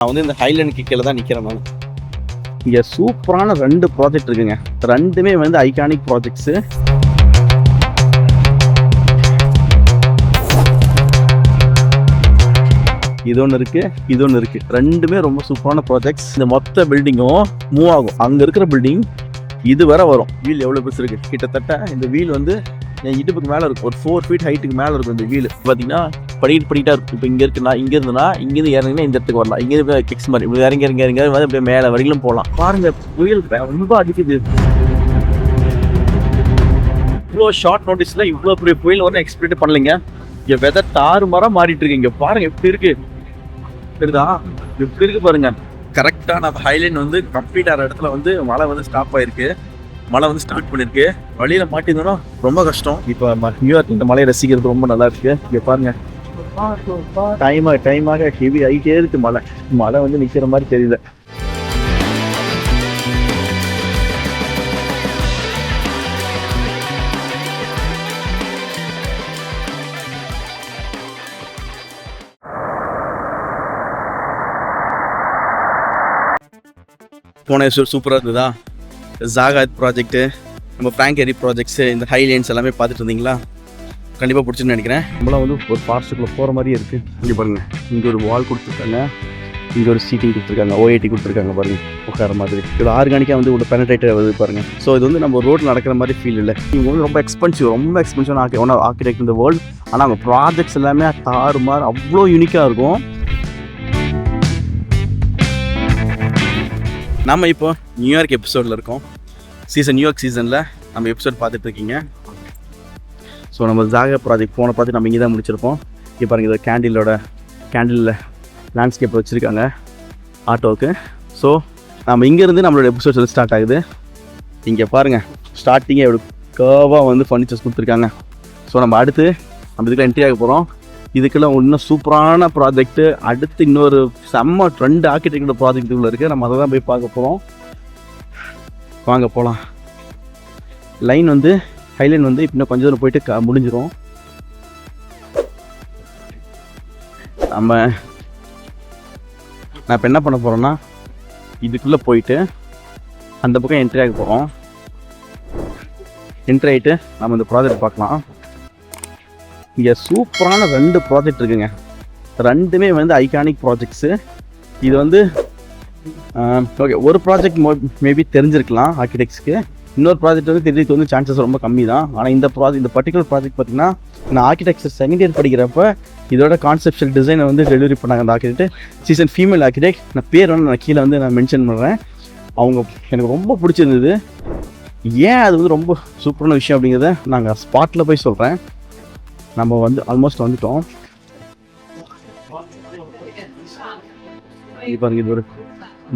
நான் வந்து இந்த ஹைலேண்ட் கீழே தான் நிற்கிறேன் நான். இங்கே சூப்பரான 2 ப்ராஜெக்ட் இருக்குங்க. 2மே வந்து ஐகானிக் ப்ராஜெக்ட்ஸு. இது ஒன்று இருக்குது, இது ஒன்று இருக்குது. 2மே ரொம்ப சூப்பரான ப்ராஜெக்ட்ஸ். இந்த மொத்த பில்டிங்கும் மூவ் ஆகும். அங்கே இருக்கிற பில்டிங் இது வரை வரும். வீல் எவ்வளோ பெருசு இருக்குது, கிட்டத்தட்ட இந்த வீல் வந்து என் இடுப்புக்கு மேலே இருக்கும். ஒரு 4 feet ஹைட்டுக்கு மேலே இருக்கும் இந்த வீல். பார்த்தீங்கன்னா படிக்கிட்டா இருக்கும். இப்போ இங்கே இருக்குன்னா இங்கே இருந்துன்னா இங்கேருந்து இறங்கினா இந்த இடத்துக்கு வரலாம். இங்கேருந்து கிக்ஸ் மாதிரி இப்படி இறங்கி வந்து அப்படியே மேலே வரையிலும் போகலாம். பாருங்கள், புயல் ரொம்ப அடிக்குது. இவ்வளோ ஷார்ட் நோட்டீஸில் இவ்வளோ பெரிய புயல் வரும் எக்ஸ்பெக்ட் பண்ணலைங்க. இங்கே வெதர் தாறுமாறாக மாறிட்டு இருக்கு. இங்கே பாருங்கள் எப்படி இருக்கு, தெரியுதா? எப்படி இருக்கு பாருங்க. கரெக்டாக நம்ம ஹைலைன் வந்து கம்ப்ளீட் ஆகிற இடத்துல வந்து மழை வந்து ஸ்டாப் ஆயிருக்கு. மழை வந்து ஸ்டார்ட் பண்ணிருக்கு. வழியில மாட்டிருந்தோம்னா ரொம்ப கஷ்டம். இப்போ நியூயார்க் இந்த மலையை ரசிக்கிறது ரொம்ப நல்லா இருக்கு. இங்கே பாருங்க, டைமாக ஹெவி ஆகிட்டே இருக்கு. மழை வந்து நிற்கிற மாதிரி தெரியல. போன சூப்பராக இருந்ததா? ஜாகாத் ப்ராஜெக்ட்டு, நம்ம ஃப்ராங்க் ஏரி ப்ராஜெக்ட்ஸு, இந்த ஹைலைன்ஸ் எல்லாமே பார்த்துட்டு இருந்தீங்களா? கண்டிப்பாக பிடிச்சுன்னு நினைக்கிறேன். நம்மளாம் வந்து ஒரு ஃபாரஸ்ட்டுக்குள்ளே போகிற மாதிரியே இருக்குது. இங்கே பாருங்கள், இங்கே ஒரு வால் கொடுத்துருக்காங்க, இங்கே ஒரு சீட்டிங் கொடுத்துருக்காங்க, OIT கொடுத்துருக்காங்க பாருங்கள், உட்கார மாதிரி. இது ஆர்கானிக்காக வந்து ஒரு பெனட்ரேட்டர் வருது பாருங்கள். ஸோ இது வந்து நம்ம ரோட்டில் நடக்கிற மாதிரி ஃபீல் இல்லை. இவங்க வந்து ரொம்ப எக்ஸ்பென்சிவான ஆர்கிடெக்ட் இந்த வேர்ல்டு. ஆனால் அவங்க ப்ராஜெக்ட்ஸ் எல்லாமே தாறுமாறு அவ்வளோ யூனிக்காக இருக்கும். நம்ம இப்போ நியூயார்க் எபிசோடில் இருக்கோம். நியூயார்க் சீசனில் நம்ம எபிசோட் பார்த்துட்டு இருக்கீங்க. ஸோ நம்ம ஜாகா ப்ராஜெக்ட் போன பார்த்து நம்ம இங்கே தான் முடிச்சிருப்போம். இப்போ பாருங்கள், இதை கேண்டிலில் லேண்ட்ஸ்கேப் வச்சுருக்காங்க ஆட்டோவுக்கு. ஸோ நம்ம இங்கேருந்து நம்மளோட எபிசோட்ஸ் வந்து ஸ்டார்ட் ஆகுது. இங்கே பாருங்கள், ஸ்டார்டிங்கே எவ்வளோ கர்வாக வந்து ஃபர்னிச்சர்ஸ் கொடுத்துருக்காங்க. ஸோ நம்ம அடுத்து நம்ம இதுக்குள்ள என்ட்ரி ஆக போகிறோம். இதுக்கெல்லாம் இன்னும் சூப்பரான ப்ராஜெக்ட்டு, அடுத்து இன்னொரு செம்ம 2 ஆர்கிடெக்டோட ப்ராஜெக்ட் இதுக்குள்ள இருக்குது. நம்ம அதை தான் போய் பார்க்க போகிறோம். வாங்க போகலாம். லைன் வந்து ஹைலைன் வந்து இன்னும் கொஞ்சம் தூரம் போயிட்டு முடிஞ்சிடும். நான் இப்போ என்ன பண்ண போகிறேன்னா, இதுக்குள்ளே போயிட்டு அந்த பக்கம் என்ட்ரி ஆக போகிறோம். என்ட்ரி ஆகிட்டு நம்ம இந்த ப்ராஜெக்ட் பார்க்கலாம். இங்கே சூப்பரான 2 ப்ராஜெக்ட் இருக்குங்க. 2மே வந்து ஐகானிக் ப்ராஜெக்ட்ஸு. இது வந்து ஓகே, ஒரு ப்ராஜெக்ட் மேபி தெரிஞ்சிருக்கலாம் ஆர்கிடெக்ட்ஸ்க்கு. இன்னொரு ப்ராஜெக்ட் வந்து தெரியறதுக்கு வந்து சான்சஸ் ரொம்ப கம்மி தான். ஆனால் இந்த பர்டிகுலர் ப்ராஜெக்ட் பார்த்திங்கன்னா, நான் ஆர்கிடெக்சர் செகண்ட் இயர் படிக்கிறப்ப இதோட கான்செப்ஷுவல் டிசைனை வந்து டெலிவரி பண்ணாங்க அந்த ஆர்கிடெக்ட். Female architect. நான் பேர் வந்து நான் கீழே வந்து நான் மென்ஷன் பண்ணுறேன். அவங்க எனக்கு ரொம்ப பிடிச்சிருந்தது. ஏன் அது வந்து ரொம்ப சூப்பரான விஷயம் அப்படிங்கிறத நாங்கள் ஸ்பாட்டில் போய் சொல்கிறேன். நம்ம வந்து ஆல்மோஸ்ட் வந்துட்டோம். இது பாருங்க, இது ஒரு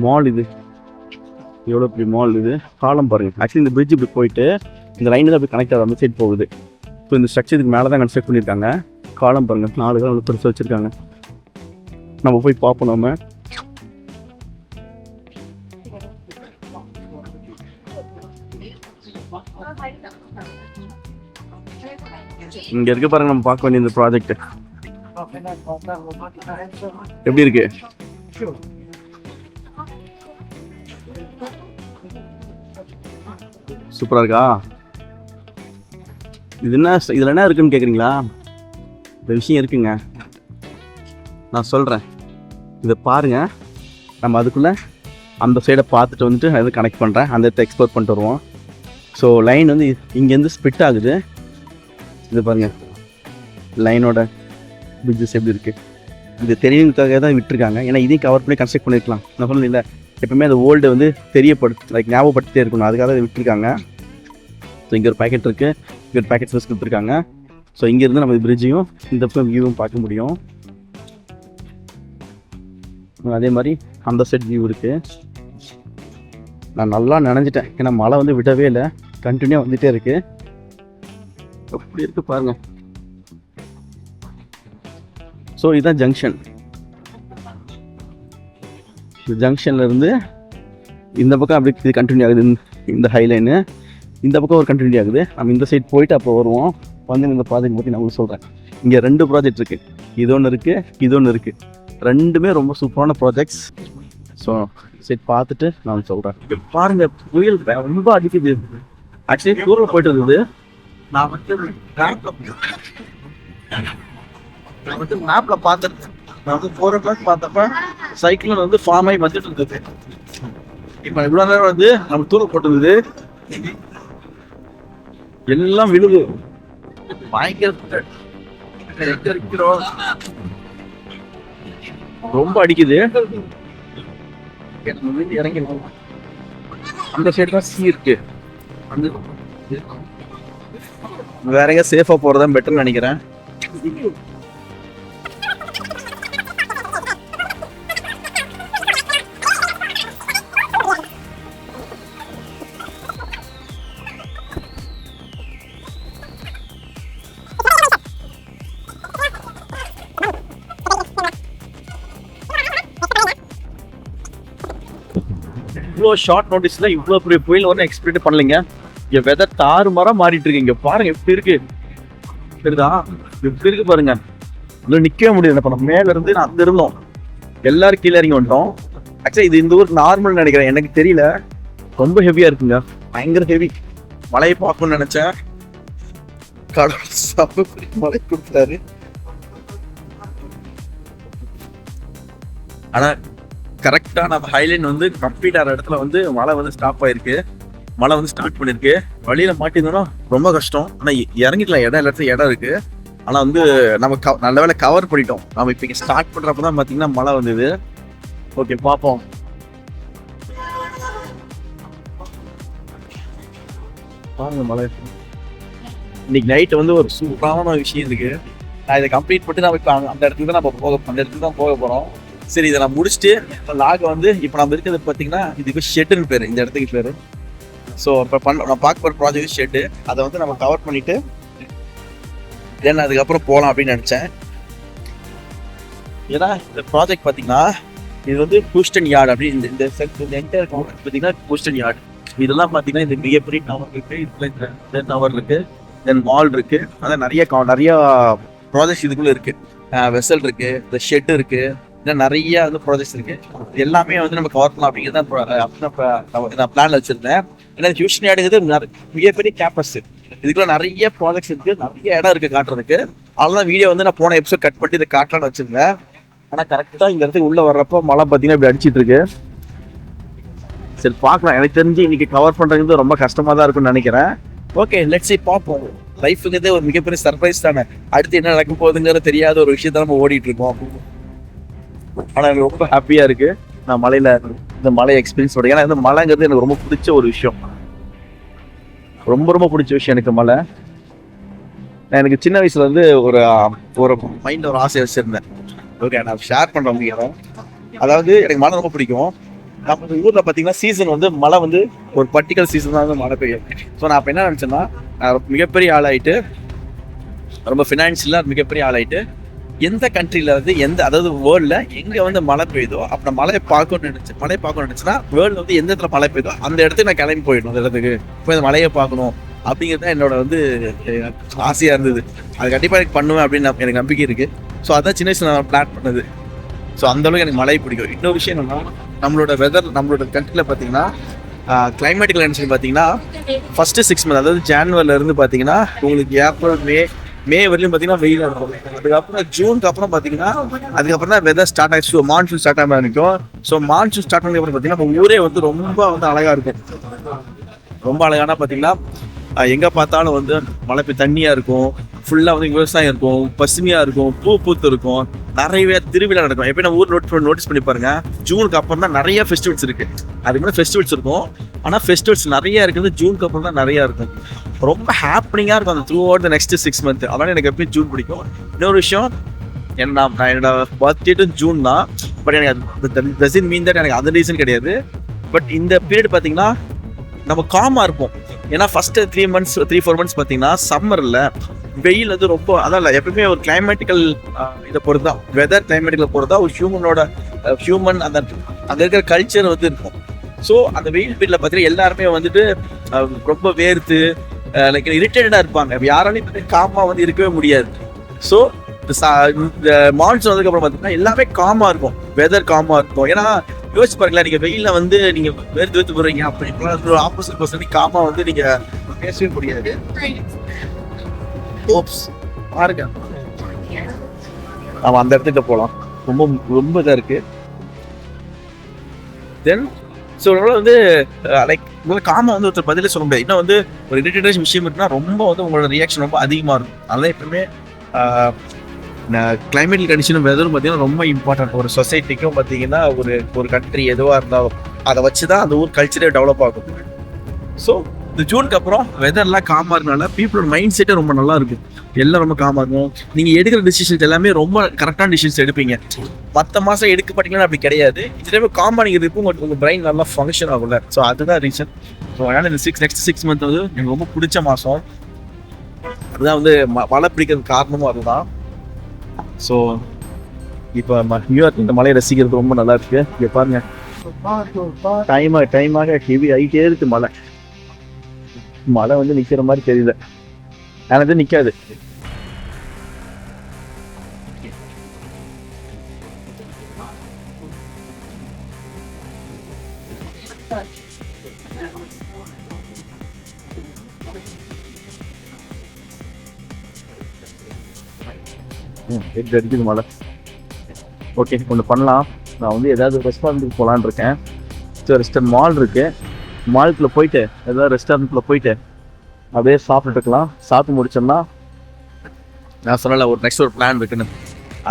மால். இது எவ்வளோ பெரிய மால். இது காலம் பாருங்கள். ஆக்சுவலி இந்த பிரிட்ஜ் இப்படி போயிட்டு இந்த லைன் தான் அப்படி கனெக்ட் ஆகிற அந்த சைட் போகுது. ஸோ இந்த ஸ்ட்ரக்சர் இதுக்கு மேலே தான் கன்ஸ்ட்ரக்ட் பண்ணியிருக்காங்க. காலம் பாருங்கள், 4 காலம் பெருசாக வச்சுருக்காங்க. நம்ம போய் பார்ப்போம். நம்ம இங்கே இருக்க பாருங்க, நம்ம பார்க்க வேண்டிய இந்த ப்ராஜெக்ட் எப்படி இருக்கு? சூப்பரா இருக்கா? இதுல என்ன இருக்குன்னு கேக்குறீங்களா? இந்த விஷயம் இருக்குங்க, நான் சொல்றேன். இதை பாருங்க. நம்ம அதுக்குள்ள அந்த சைடை பார்த்துட்டு வந்துட்டு நான் எது கனெக்ட் பண்ணுறேன், அந்த இடத்த எக்ஸ்ப்ளோர் பண்ணிட்டு வருவோம். ஸோ லைன் வந்து இங்கேருந்து ஸ்பிட் ஆகுது. இது பாருங்க, லைனோட பிரிட்ஜஸ் எப்படி இருக்குது. இது தெரியறதுக்காக தான் விட்டுருக்காங்க. ஏன்னா இதையும் கவர் பண்ணி கன்ஸ்ட்ரக்ட் பண்ணியிருக்கலாம். நான் சொன்னேன் இல்லை, எப்பவுமே அந்த ஓல்டு வந்து ஞாபகப்படுத்திட்டே இருக்கணும். அதுக்காக தான் விட்டுருக்காங்க. ஸோ இங்கே ஒரு பேக்கெட் இருக்குது, இங்கே ஒரு பேக்கெட் ஃபஸ்ட் கொடுத்துருக்காங்க. ஸோ இங்கேருந்து நம்ம பிரிட்ஜையும் இந்த பக்கம் வியூவும் பார்க்க முடியும். அதே மாதிரி அந்த சைட் வியூ இருக்குது. நான் நல்லா நினைஞ்சிட்டேன், ஏன்னா மழை வந்து விடவே இல்லை, கண்டினியூவாக வந்துகிட்டே இருக்குது. அப்படி இருக்கு பாருங்க. ஸோ இதுதான் ஜங்ஷன். ஜங்ஷன்ல இருந்து இந்த பக்கம் அப்படி இது கண்டினியூ ஆகுது. இந்த ஹைலைனு இந்த பக்கம் ஒரு கண்டினியூ ஆகுது. நம்ம இந்த சைட் போயிட்டு அப்போ வருவோம். வந்து இந்த ப்ராஜெக்ட் பற்றி நான் உங்களுக்கு சொல்கிறேன். இங்கே 2 ப்ராஜெக்ட் இருக்குது. இது ஒன்று இருக்குது, இது ஒன்று இருக்குது. ரெண்டுமே ரொம்ப சூப்பரான ப்ராஜெக்ட்ஸ். ஸோ சரி பார்த்துட்டு நான் சொல்கிறேன். பாருங்க புயல் ரொம்ப அடிக்குது. ஆக்சுவலி டூரில் போயிட்டு இருந்தது. நான் வந்து மேப்ல பார்த்துருக்கேன். நான் வந்து 4 o'clock பார்த்தப்ப சைக்கிள் வந்து ஃபார்ம் ஆகி வந்துட்டு இருந்தது. இப்போ இவ்வளோ நேரம் வந்து நம்ம தூரம் போட்டுருந்தது எல்லாம் விழுது. பயங்கர ரொம்ப அடிக்குது. இறங்கி அந்த சைடு தான் சீ இருக்கு. அந்த வேற எங்க சேஃபா போறதான் பெட்டர்னு நினைக்கிறேன். இவ்வளோ ஷார்ட் நோட்டீஸ்ல இவ்வளோ பெரிய புயல் ஒன்றும் எக்ஸ்பெக்ட் பண்ணலைங்க. இங்க வெதர் தாறுமாறா மாறிட்டு இருக்கு. இங்க பாருங்க எப்படி இருக்கு, சரிதா? எப்படி இருக்கு பாருங்க. இன்னும் நிக்கவே முடியாது. இப்ப நம்ம மேல இருந்து நான் அந்த இருந்தோம், எல்லாரும் கீழே இறங்கி வந்துட்டோம். ஆக்சுவலி இது இந்த ஊர் நார்மல் நினைக்கிறேன், எனக்கு தெரியல. ரொம்ப ஹெவியா இருக்குங்க, பயங்கர ஹெவி. மழையை பார்க்கணும்னு நினைச்சேன், கடவுள் மழை கொடுத்தாரு. ஆனா கரெக்டா நம்ம ஹைலைன் வந்து கம்ப்ளீட் ஆகிற இடத்துல வந்து மழை வந்து ஸ்டாப் ஆயிருக்கு. மழை வந்து ஸ்டார்ட் பண்ணிருக்கு. வழியில மாட்டிருந்தோம்னா ரொம்ப கஷ்டம். ஆனா இறங்கிக்கலாம், இடம் எல்லாத்தையும் இடம் இருக்கு. ஆனா வந்து நம்ம நல்ல வேலை கவர் பண்ணிட்டோம். நம்ம இப்ப இங்க ஸ்டார்ட் பண்றப்பதான் பாத்தீங்கன்னா மழை வந்தது. ஓகே பாப்போம். பாருங்க மழை. இன்னைக்கு நைட் வந்து ஒரு சூப்பரான விஷயம் இருக்கு. நான் இதை கம்ப்ளீட் பண்ணிட்டு நம்ம இப்ப அந்த இடத்துக்கு தான் நம்ம அந்த இடத்துக்கு தான் போக போறோம். சரி, இதை நான் முடிச்சுட்டு லாக வந்து இப்போ நம்ம இருக்கிறது பார்த்தீங்கன்னா இதுக்கு ஷெட்டுன்னு பேர், இந்த இடத்துக்கு பேர். ஸோ இப்போ நான் பார்க்க போகிற ப்ராஜெக்ட் ஷெட்டு. அதை வந்து நம்ம கவர் பண்ணிட்டு தென் அதுக்கப்புறம் போகலாம் அப்படின்னு நினச்சேன். ஏன்னா இந்த ப்ராஜெக்ட் பார்த்தீங்கன்னா இது வந்து ஹூஸ்டன் யார்டு அப்படின்னு இந்த என்டையர் பார்த்தீங்கன்னா ஹூஸ்டன் யார்டு. இதெல்லாம் பார்த்தீங்கன்னா இந்த மிகப்பெரிய டவர் இருக்குது, இதில் இந்த டவர் இருக்குது, தென் மால் இருக்குது. அதான் நிறைய ப்ராஜெக்ட்ஸ் இதுக்குள்ளே இருக்குது. வெசல் இருக்குது, இந்த ஷெட் இருக்குது, இன்னும் நிறைய வந்து ப்ராஜெக்ட்ஸ் இருக்கு. எல்லாமே வந்து நம்ம கவர் பண்ணலாம் அப்படிங்கிறது நான் பிளான்ல வச்சிருந்தேன். ஏன்னா ஹியூஸ்டன் யார்டுங்கிறது மிகப்பெரிய கேம்பஸ். இதுக்குள்ள நிறைய ப்ராஜெக்ட்ஸ் இருக்கு, நிறைய இடம் இருக்கு காட்டுறதுக்கு. அதெல்லாம் வீடியோ வந்து நான் போன எபிசோட் கட் பண்ணி இதை காட்டலாம்னு வச்சிருந்தேன். ஆனா கரெக்டா இந்த இடத்துக்கு உள்ள வர்றப்போ மழை பார்த்தீங்கன்னா இப்படி அடிச்சிட்டு இருக்கு. சரி பார்க்கலாம். எனக்கு தெரிஞ்சு இன்னைக்கு கவர் பண்றது ரொம்ப கஷ்டமா தான் இருக்கும்னு நினைக்கிறேன். ஓகே, லெட்ஸ் சீ, பார்ப்போம். லைஃப்ங்கிறதே ஒரு மிகப்பெரிய சர்ப்ரைஸ் தானே. அடுத்து என்ன நடக்க போகுதுங்கிறது தெரியாத ஒரு விஷயத்த நம்ம ஓடிட்டு இருக்கோம். ஆனால் எனக்கு ரொம்ப ஹாப்பியாக இருக்குது நான் மலையில் இந்த மலையை எக்ஸ்பீரியன்ஸ் பண்ணுறேன். ஏன்னா இந்த மலைங்கிறது எனக்கு ரொம்ப பிடிச்ச ஒரு விஷயம், ரொம்ப பிடிச்ச விஷயம் எனக்கு மலை. நான் எனக்கு சின்ன வயசுல வந்து ஒரு மைண்டில் ஒரு ஆசையை வச்சுருந்தேன். ஓகே, நான் ஷேர் பண்ணுறேன் உங்களுக்கு. அதாவது எனக்கு மழை ரொம்ப பிடிக்கும். நம்ம ஊரில் பார்த்தீங்கன்னா சீசன் வந்து மழை வந்து ஒரு பர்டிகுலர் சீசன் தான் வந்து மழை பெய்யும். ஸோ நான் அப்போ என்ன நினச்சேன்னா, மிகப்பெரிய ஆளாயிட்டு, ரொம்ப ஃபினான்ஷியலாக மிகப்பெரிய ஆளாயிட்டு, எந்த கண்ட்ரில வந்து அதாவது வேர்ல்ட்ல எங்க வந்து மழை பெய்யுதோ அப்ப மழையை பார்க்கணும்னு நினைச்சுன்னா வேர்ல்டு வந்து எந்த இடத்துல மழை பெய்யுதோ அந்த இடத்துக்கு நான் கிளம்பி போயிடணும். அந்த இடத்துக்கு போய் அந்த மழையை பார்க்கணும் அப்படிங்கிறது தான் என்னோட வந்து ஆசையா இருந்தது. அது கண்டிப்பா எனக்கு பண்ணுவேன் அப்படின்னு எனக்கு நம்பிக்கை இருக்கு. ஸோ அதான் சின்ன வயசுல நான் பிளான் பண்ணது. ஸோ அந்த அளவுக்கு எனக்கு மழை பிடிக்கும். இன்னொரு விஷயம் என்னன்னா, நம்மளோட வெதர் நம்மளோட கண்ட்ரில பாத்தீங்கன்னா கிளைமேட்டிக்கல் கண்டிஷன் பாத்தீங்கன்னா ஃபர்ஸ்ட் 6 months, அதாவது ஜான்வரில இருந்து பாத்தீங்கன்னா உங்களுக்கு ஏப்ரல் மே வரையும் பார்த்தீங்கன்னா வெயிலாக இருக்கும். அதுக்கப்புறம் ஜூனுக்கு அப்புறம் பார்த்தீங்கன்னா அதுக்கப்புறம் தான் வெதர் ஸ்டார்ட் ஆகிடுச்சு. மான்சூன் ஸ்டார்ட் ஆக ஆரம்பிக்கும். ஸோ மான்சூன் ஸ்டார்ட் பண்ணதுக்கு அப்புறம் பார்த்தீங்கன்னா ஊரே வந்து ரொம்ப வந்து அழகாக இருக்கும். ரொம்ப அழகான பார்த்தீங்கன்னா எங்கே பார்த்தாலும் வந்து மழை பெய்ய தண்ணியாக இருக்கும், ஃபுல்லாக வந்து விவசாயம் இருக்கும், பசுமையாக இருக்கும், பூ பூத்து இருக்கும், நிறைய திருவிழா நடக்கும். எப்போ நான் ஊர் நோட்டீஸ் பண்ணி பாருங்க, ஜூனுக்கு அப்புறம் தான் நிறைய ஃபெஸ்டிவல்ஸ் இருக்கு. அதுக்கு முன்னாடி ஃபெஸ்டிவல்ஸ் இருக்கும், ஆனால் ஃபெஸ்டிவல்ஸ் நிறைய இருக்குது ஜூனுக்கு அப்புறம் தான் நிறையா இருக்கும். ரொம்ப ஹாப்பினிங்காக இருக்கும் அந்த through out the next 6 months. அதனால எனக்கு எப்பயும் ஜூன் பிடிக்கும். இன்னொரு விஷயம், நான் என்னோட பர்த்டே ஜூன் தான். பட் எனக்கு டசன்ட் மீன் தட் எனக்கு அந்த ரீசன் கிடையாது. பட் இந்த பீரியட் பார்த்தீங்கன்னா நம்ம காமாக இருப்போம். ஏன்னா ஃபர்ஸ்ட் 3-4 months பார்த்தீங்கன்னா சம்மரில் வெயில் வந்து ரொம்ப, அதான் எப்பவுமே ஒரு கிளைமேட்டிக்கல் இதை பொறுத்து தான், வெதர் கிளைமேட்டிக்கல் பொறுத்து தான் ஒரு ஹியூமன் அந்த இருக்கிற கல்ச்சர் வந்து இருக்கும். ஸோ அந்த வெயில் பீரியட்ல பார்த்தீங்கன்னா எல்லாருமே வந்துட்டு ரொம்ப வேர்த்து லைக் இரிட்டேட்டடாக இருப்பாங்க. யாராலையும் காமாக வந்து இருக்கவே முடியாது. ஸோ இந்த மான்சூன் வந்ததுக்கப்புறம் பார்த்தீங்கன்னா எல்லாமே காமாக இருக்கும், வெதர் காமாக இருக்கும். ஏன்னா யோசிச்சு பாருங்களேன், நீங்கள் வெயிலில் வந்து நீங்கள் வெறுத்து போடுறீங்க, அப்படி ஆப்போசிட் பர்சன் காமாக வந்து நீங்கள் பேசவே முடியாது. பாருங்க, நம்ம அந்த இடத்துக்கிட்ட போகலாம். ரொம்ப ரொம்ப இதாக இருக்கு. தென் ஸோ அதனால வந்து லைக் உங்களுக்கு காமாக வந்து ஒருத்தர் பதிலே சொல்ல முடியாது. இன்னும் வந்து ஒரு இரிட்டேட்டிங் விஷயம் இருக்குன்னா ரொம்ப வந்து உங்களோட ரியாக்ஷன் ரொம்ப அதிகமாக இருக்கும். அதெல்லாம் எப்பவுமே கிளைமேட் கண்டிஷனும் வெதரும் பார்த்தீங்கன்னா ரொம்ப இம்பார்ட்டன்ட். ஒரு சொசைட்டிக்கும் பார்த்தீங்கன்னா ஒரு கண்ட்ரி எதுவாக இருந்தாலும் அதை வச்சு தான் அந்த ஊர் கல்ச்சரே டெவலப் ஆகும். ஸோ இந்த ஜூனுக்கு அப்புறம் வெதர்லாம் காமாக இருக்கனால பீப்புளோட மைண்ட் செட்டே ரொம்ப நல்லா இருக்கும். எல்லாம் ரொம்ப காமாக இருக்கும். நீங்கள் எடுக்கிற டிசிஷன்ஸ் எல்லாமே ரொம்ப கரெக்டான டிசிஷன்ஸ் எடுப்பீங்க. மற்ற மாதம் எடுக்கப்பட்டீங்கன்னா அப்படி கிடையாது. இதுலேயுமே காமாக நீங்கள் இருக்கும், உங்கள் பிரெயின் நல்லா ஃபங்க்ஷன் ஆகும்ல. ஸோ அதுதான் ரீசன். ஸோ அதனால் இந்த நெக்ஸ்ட் 6 மந்த் வந்து எனக்கு ரொம்ப பிடிச்ச மாதம். அதுதான் வந்து மழை பிடிக்கிறதுக்கு காரணமும் அதுதான். ஸோ இப்போ நியூயார்க் இந்த மலையை ரசிக்கிறது ரொம்ப நல்லா இருக்கு. இங்கே பாருங்க, டைமாக ஹெவி ஆகிட்டே இருக்கு. மழை வந்து நிற்கிற மாதிரி தெரியல, எனக்கு நிற்காது. அடிக்குது மழை. ஓகே, ஒன்று பண்ணலாம். நான் வந்து ஏதாவது ரெஸ்டாரண்ட்டுக்கு போகலான்னு இருக்கேன். ஸோ ரெஸ்டாரண்ட் மால் இருக்கு, மாலுக்குள்ள போயிட்டு ஏதாவது ரெஸ்டாரண்ட்குள்ள போயிட்டு அப்படியே சாப்பிட்டு இருக்கலாம். சாப்பிட்டு முடிச்சோம்னா நான் சொன்னல ஒரு நெக்ஸ்ட் ஒரு பிளான் இருக்குன்னு,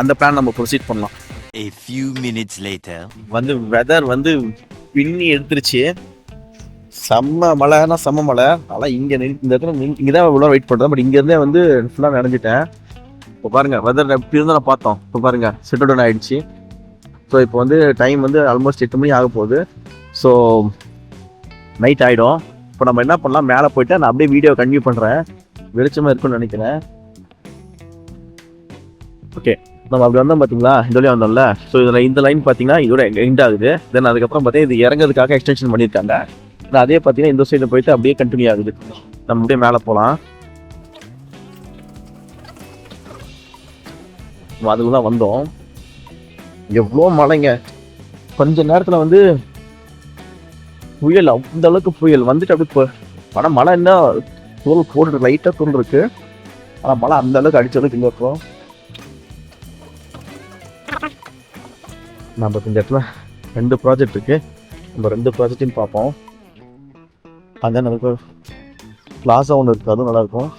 அந்த பிளான் நம்ம ப்ரொசீட் பண்ணலாம். A few minutes later வந்து வெதர் வந்து பின்னி எடுத்துருச்சு. செம்ம மழைனா செம்ம மழை. அதெல்லாம் இங்கே இந்த இடத்துல இங்கே தான் இவ்வளோ வெயிட் பண்ணுறேன். பட் இங்கேருந்தே வந்து ஃபுல்லாக நினைஞ்சிட்டேன். இப்போ பாருங்க வெதர் எப்படி இருந்தாலும் பார்த்தோம். இப்போ பாருங்க செட்டில் டவுன் ஆகிடுச்சு. ஸோ இப்போ வந்து டைம் வந்து ஆல்மோஸ்ட் 8 மணி ஆக போகுது. ஸோ நைட் ஆகிடும். இப்போ நம்ம என்ன பண்ணலாம், மேலே போயிட்டு நான் அப்படியே வீடியோ கண்டினியூ பண்ணுறேன். வெளிச்சமாக இருக்குன்னு நினைக்கிறேன். ஓகே, நம்ம அப்படி வந்தோம் பார்த்தீங்களா, இதோடய வந்தோம்ல. ஸோ இதில் இந்த லைன் பார்த்தீங்கன்னா இதோட எண்ட் ஆகுது. தென் அதுக்கப்புறம் பார்த்தீங்கன்னா இது இறங்கிறதுக்காக எக்ஸ்டென்ஷன் பண்ணியிருக்காங்க. அதே பார்த்தீங்கன்னா இந்த சைடில் போயிட்டு அப்படியே கண்டினியூ ஆகுது. நம்ம அப்படியே மேலே போகலாம். அதுக்கு தான் வந்தோம். எவ்வளோ மழைங்க. கொஞ்ச நேரத்தில் வந்து புயல், அந்த அளவுக்கு புயல் வந்துட்டு அப்படி. ஆனால் மழை என்ன தூள் போட்டு லைட்டாக தூள் இருக்கு. ஆனால் மழை அந்த அளவுக்கு அடிச்சதுக்கு இங்கே இருக்கும். நம்ம இந்த இடத்துல 2 ப்ராஜெக்ட் இருக்கு. நம்ம 2 ப்ராஜெக்டையும் பார்ப்போம். அதான் நமக்கு பிளாஸா ஒன்று இருக்குது, அதுவும் நல்லாயிருக்கும்.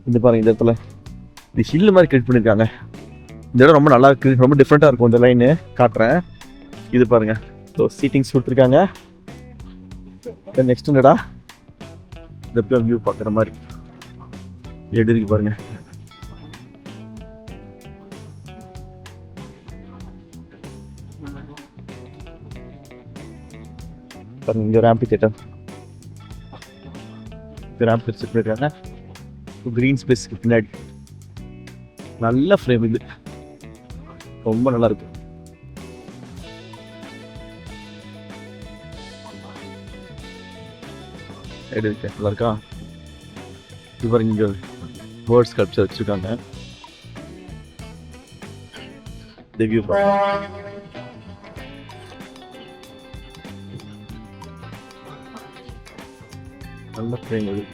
இந்த பாருங்க, இந்த இடத்துல இது ஹில் மாதிரி கிரியேட் பண்ணியிருக்காங்க. இந்த இடம் ரொம்ப நல்லா இருக்கு, ரொம்ப டிஃப்ரெண்ட்டாக இருக்கும். இந்த லைனு காட்டுறேன். இது பாருங்க, ஸோ சீட்டிங்ஸ் கொடுத்துருக்காங்க. நெக்ஸ்ட் என்னடா இந்த வியூ பார்க்குற மாதிரி எப்படி இருக்கு பாருங்க. பாருங்க, இங்கே ஒரு ஆம்பி தியேட்டர், ஆம்பி செட் பண்ணியிருக்காங்க. கிரீன் ஸ்பேஸ் பின்னாடி நல்ல ஃப்ரேம், இது ரொம்ப நல்லா இருக்கு. நல்லா இருக்கா? இவர் இங்க வேர்ட் ஸ்கல்ப்சர் வச்சிருக்காங்க. வியூ நல்ல ஃப்ரேம் இது.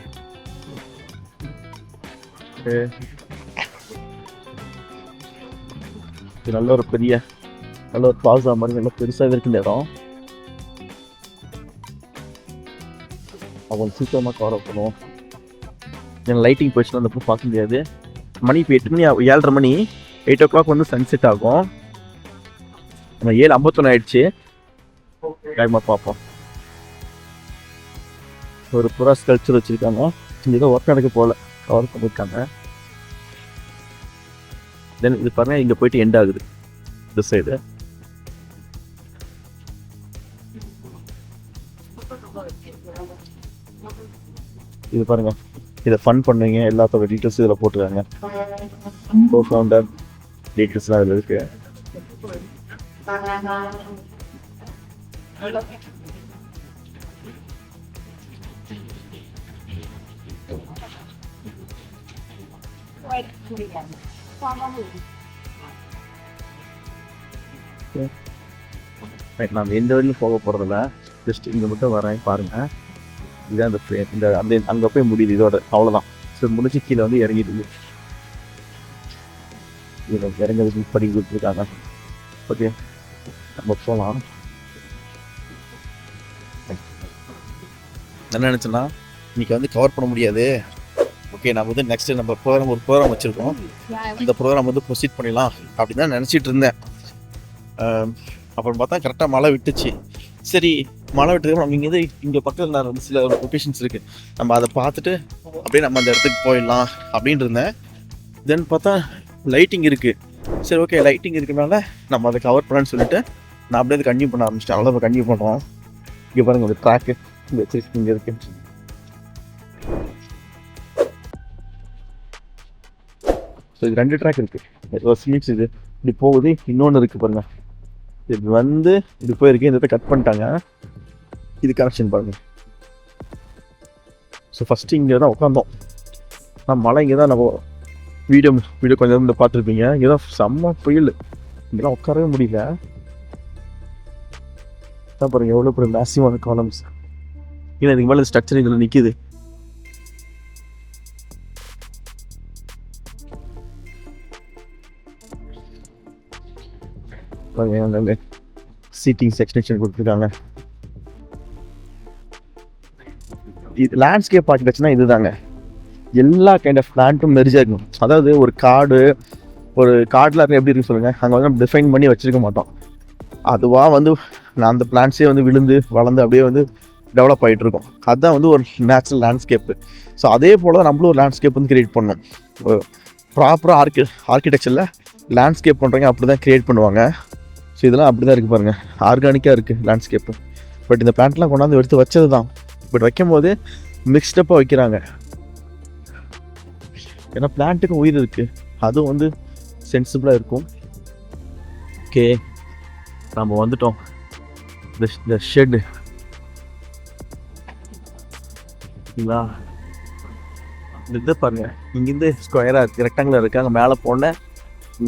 இது நல்ல ஒரு பெரிய, நல்ல ஒரு பிளாசா மாதிரி நல்ல பெருசாக இருக்கு இந்த இடம். அவங்க சீக்கிரமாக கவர் அப் பண்ணுவோம். ஏன்னா லைட்டிங் போயிடுச்சுன்னா அந்த பார்க்க முடியாது. மணி இப்போ 8 மணி, 7:30 மணி. 8 o'clock வந்து சன்செட் ஆகும். நம்ம 7:51 ஆயிடுச்சு. டைமாக பார்ப்போம். ஒரு புறா ஸ்கல்ப்சர் வச்சுருக்காங்க. இந்த ஏதோ ஒர்க் நடக்க போகல, கவர் பண்ணியிருக்காங்க. தென் இது பாருங்க, இங்கே போயிட்டு எண்ட் ஆகுது இந்த சைடு. இது பாருங்க, இதை ஃபன் பண்ணுவீங்க, எல்லாத்தோட டீட்டெயில்ஸ் இதில் போட்டுருக்காங்க. கோஃபவுண்டர் டீட்டெயில்ஸ்லாம் இதில் இருக்கு. நான் எந்த வழியும் போக போகிறதில்ல, ஜஸ்ட் இங்கே மட்டும் வரேன் பாருங்கள். இதுதான் அந்த இந்த அந்த அங்கே போய் முடியுது இதோட, அவ்வளோதான். ஸோ முடிச்சு கீழே வந்து இறங்கிடுது. இதில் இறங்கிறதுக்கு படி கொடுத்துருக்காங்க. ஓகே, நம்ம போகலாம். என்ன நினச்சேன்னா இன்னைக்கு வந்து கவர் பண்ண முடியாது. ஓகே, நம்ம வந்து நெக்ஸ்ட்டு நம்ம ஒரு ப்ரோக்ராம் வச்சுருக்கோம், இந்த ப்ரோக்ராம் வந்து ப்ரொசீட் பண்ணிடலாம் அப்படின்னு தான் நினச்சிட்டு இருந்தேன். அப்புறம் பார்த்தா கரெக்டாக மழை விட்டுச்சு. சரி, மழை விட்டதுக்கு நம்ம இங்கே பக்கத்தில் நான் வந்து சில லொக்கேஷன்ஸ் இருக்குது, நம்ம அதை பார்த்துட்டு அப்படியே நம்ம அந்த இடத்துக்கு போயிடலாம் அப்படின்னு இருந்தேன். தென் பார்த்தா லைட்டிங் இருக்குது. சரி, ஓகே, லைட்டிங் இருக்கிறனால நம்ம அதை கவர் பண்ணலான்னு சொல்லிட்டு நான் அப்படியே அதை கன்டினியூ பண்ண ஆரம்பிச்சிட்டேன். அவ்வளோ கன்டினியூ பண்ணுறோம். இங்கே பாருங்கள், ஒரு ட்ராக்கு இங்கே இருக்கு. ஸோ இது 2 ட்ராக் இருக்குது. ஒரு ஸ்லீப்ஸ் இது இப்படி போகுது, இன்னொன்று இருக்குது பாருங்கள். இது வந்து இது போயிருக்கு, இந்த இடத்த கட் பண்ணிட்டாங்க. இது கனெக்ஷன் பாருங்கள். ஸோ ஃபஸ்ட்டு இங்கே தான் உட்காந்தோம். நான் மழை இங்கே தான் நம்ம வீடியோ கொஞ்சம் இந்த பார்த்துருப்பீங்க. இங்கே தான் செம்ம புயல், இங்கெல்லாம் உட்காரவே முடியல. தான் பாருங்கள் எவ்வளோ பெரிய மேசிவான காலம்ஸ். இல்லை, இதுக்கு மேலே ஸ்ட்ரக்சர் இதில் நிற்கிது. பாருங்க, சீட்டிங் செக்ஷன் கொடுத்துருக்காங்க. இது லேண்ட்ஸ்கேப் ஆர்கிடெக்சர்னா இதுதாங்க. எல்லா கைண்ட் ஆஃப் பிளான்ட்டும் மெரிஜாக இருக்கும். அதாவது ஒரு காடில் எப்படி இருக்குன்னு சொல்லுங்கள், அங்கே வந்து நம்ம டிஃபைன் பண்ணி வச்சுருக்க மாட்டோம். அதுவாக வந்து நான் அந்த பிளான்ட்ஸே வந்து விழுந்து வளர்ந்து அப்படியே வந்து டெவலப் ஆகிட்டு இருக்கும். அதுதான் வந்து ஒரு நேச்சுரல் லேண்ட்ஸ்கேப்பு. ஸோ அதே போல் தான் நம்மளும் ஒரு லேண்ட்ஸ்கேப் வந்து கிரியேட் பண்ணணும். ப்ராப்பராக ஆர்கிடெக்சரில் லேண்ட்ஸ்கேப் பண்ணுறவங்க அப்படி தான் கிரியேட் பண்ணுவாங்க. ஸோ இதெல்லாம் அப்படி தான் இருக்குது பாருங்கள், ஆர்கானிக்காக இருக்குது லேண்ட்ஸ்கேப்பு. பட் இந்த பிளான்ட்லாம் கொண்டாந்து எடுத்து வச்சது தான். பட் வைக்கும் போது மிக்ஸ்டப்பாக வைக்கிறாங்க. ஏன்னா பிளான்ட்டுக்கு உயிர் இருக்குது, அதுவும் வந்து சென்சிபிளாக இருக்கும். ஓகே, நம்ம வந்துட்டோம். இந்த ஷெட்டு இல்லைங்களா, இந்த இதை பாருங்கள், இங்கேருந்து ஸ்கொயராக இருக்குது, ரெக்டாங்குலர் இருக்குது. அங்கே மேலே போன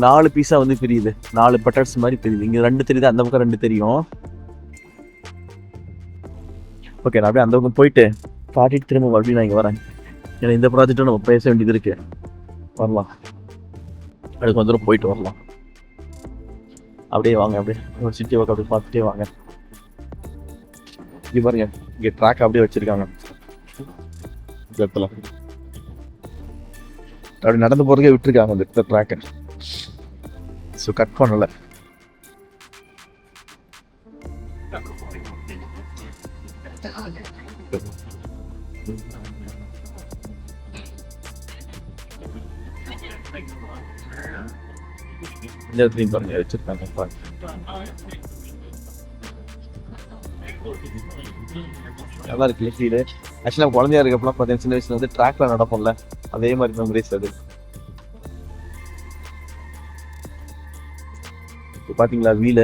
4 பீஸாக வந்து பிரியுது, 4 பட்டர்ஸ் மாதிரி பிரியுது. இங்கே 2 தெரியுது, அந்த பக்கம் 2 தெரியும். ஓகே, நான் அப்படியே அந்த பக்கம் போயிட்டு காட்டிட்டு திரும்ப மறுபடியும் நான் இங்கே வரேன். ஏன்னா இந்த ப்ராஜெக்டும் நம்ம பேச வேண்டியது இருக்குது. வரலாம், அதுக்கு வந்து தூரம் போயிட்டு வரலாம். அப்படியே வாங்க, அப்படியே ஒரு சிட்டி ஒர்க் அப்படி பார்த்துட்டே வாங்க. இங்கே பாருங்க, இங்கே ட்ராக் அப்படியே வச்சுருக்காங்க. இந்த இடத்துல அப்படி நடந்து போகிறதுக்கே விட்டுருக்காங்க இந்த ட்ராக்கை. ஸோ கட் பண்ணலை. இந்த இடத்துலையும் பாருங்க வச்சுருக்காங்க. நல்லா இருக்கு ஃபீல். ஆக்சுவலாக குழந்தையா இருக்கப்பெல்லாம் பார்த்தீங்கன்னா சின்ன வயசுல வந்து ட்ராக்ல நடப்போம்ல, அதே மாதிரி மெமரிஸ் அது. இப்போ பார்த்தீங்களா வீல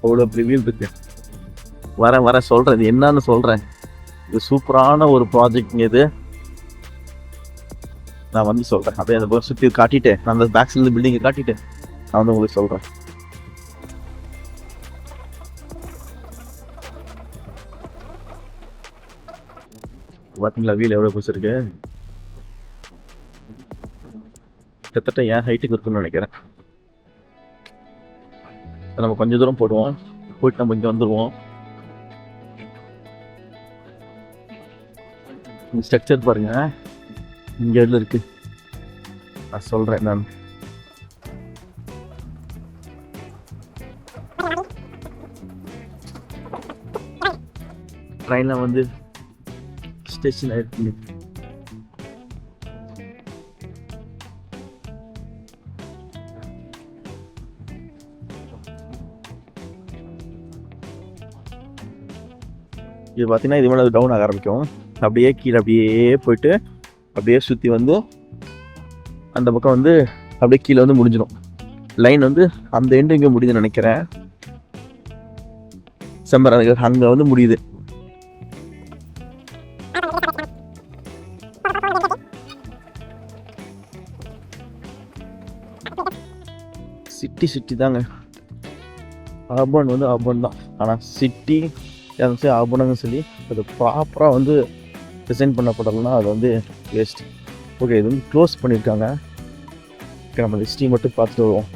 அவ்வளோ பெரிய வீல் இருக்கு. வர சொல்கிறேன், இது என்னன்னு சொல்கிறேன். இது சூப்பரான ஒரு ப்ராஜெக்ட்ங்க. இது நான் வந்து சொல்கிறேன். அப்படியே அந்த பக்கம் சுற்றி காட்டிட்டு, நான் அந்த பேக் சைடில் பில்டிங்கை காட்டிட்டு நான் வந்து உங்களுக்கு சொல்கிறேன். பார்த்தீங்களா வீல் எவ்வளோ புதுசு இருக்கு. கிட்டத்தட்ட என் ஹைட்டுக்கு இருக்குன்னு நினைக்கிறேன். நம்ம கொஞ்சம் தூரம் போடுவோம், போயிட்டு நம்ம இங்கே வந்துடுவோம். இந்த ஸ்ட்ரக்சர் பாருங்க, இங்கே இருக்கு. நான் சொல்கிறேன். நான் ட்ரெயினில் வந்து ஸ்டேஷன் ஆயிருக்கு. இது பார்த்தீங்கன்னா இது மேலே டவுன் ஆக ஆரம்பிக்கும். அப்படியே கீழே அப்படியே போயிட்டு அப்படியே சுற்றி வந்து அந்த பக்கம் வந்து அப்படியே கீழே வந்து முடிஞ்சிடும். லைன் வந்து அந்த எண்டு இங்கே முடியுதுன்னு நினைக்கிறேன். செம்பர் அங்கே வந்து முடியுது. சிட்டி தாங்க. அர்பன் வந்து அர்பன் தான், ஆனால் சிட்டி அர்பனுங்க சொல்லி அது ப்ராப்பராக வந்து டிசைன் பண்ணப்படலைன்னா அது வந்து வேஸ்ட். ஓகே, இது வந்து க்ளோஸ் பண்ணியிருக்காங்க. ஓகே, நம்ம ஹிஸ்ட்ரி மட்டும் பார்த்துட்டு வருவோம்.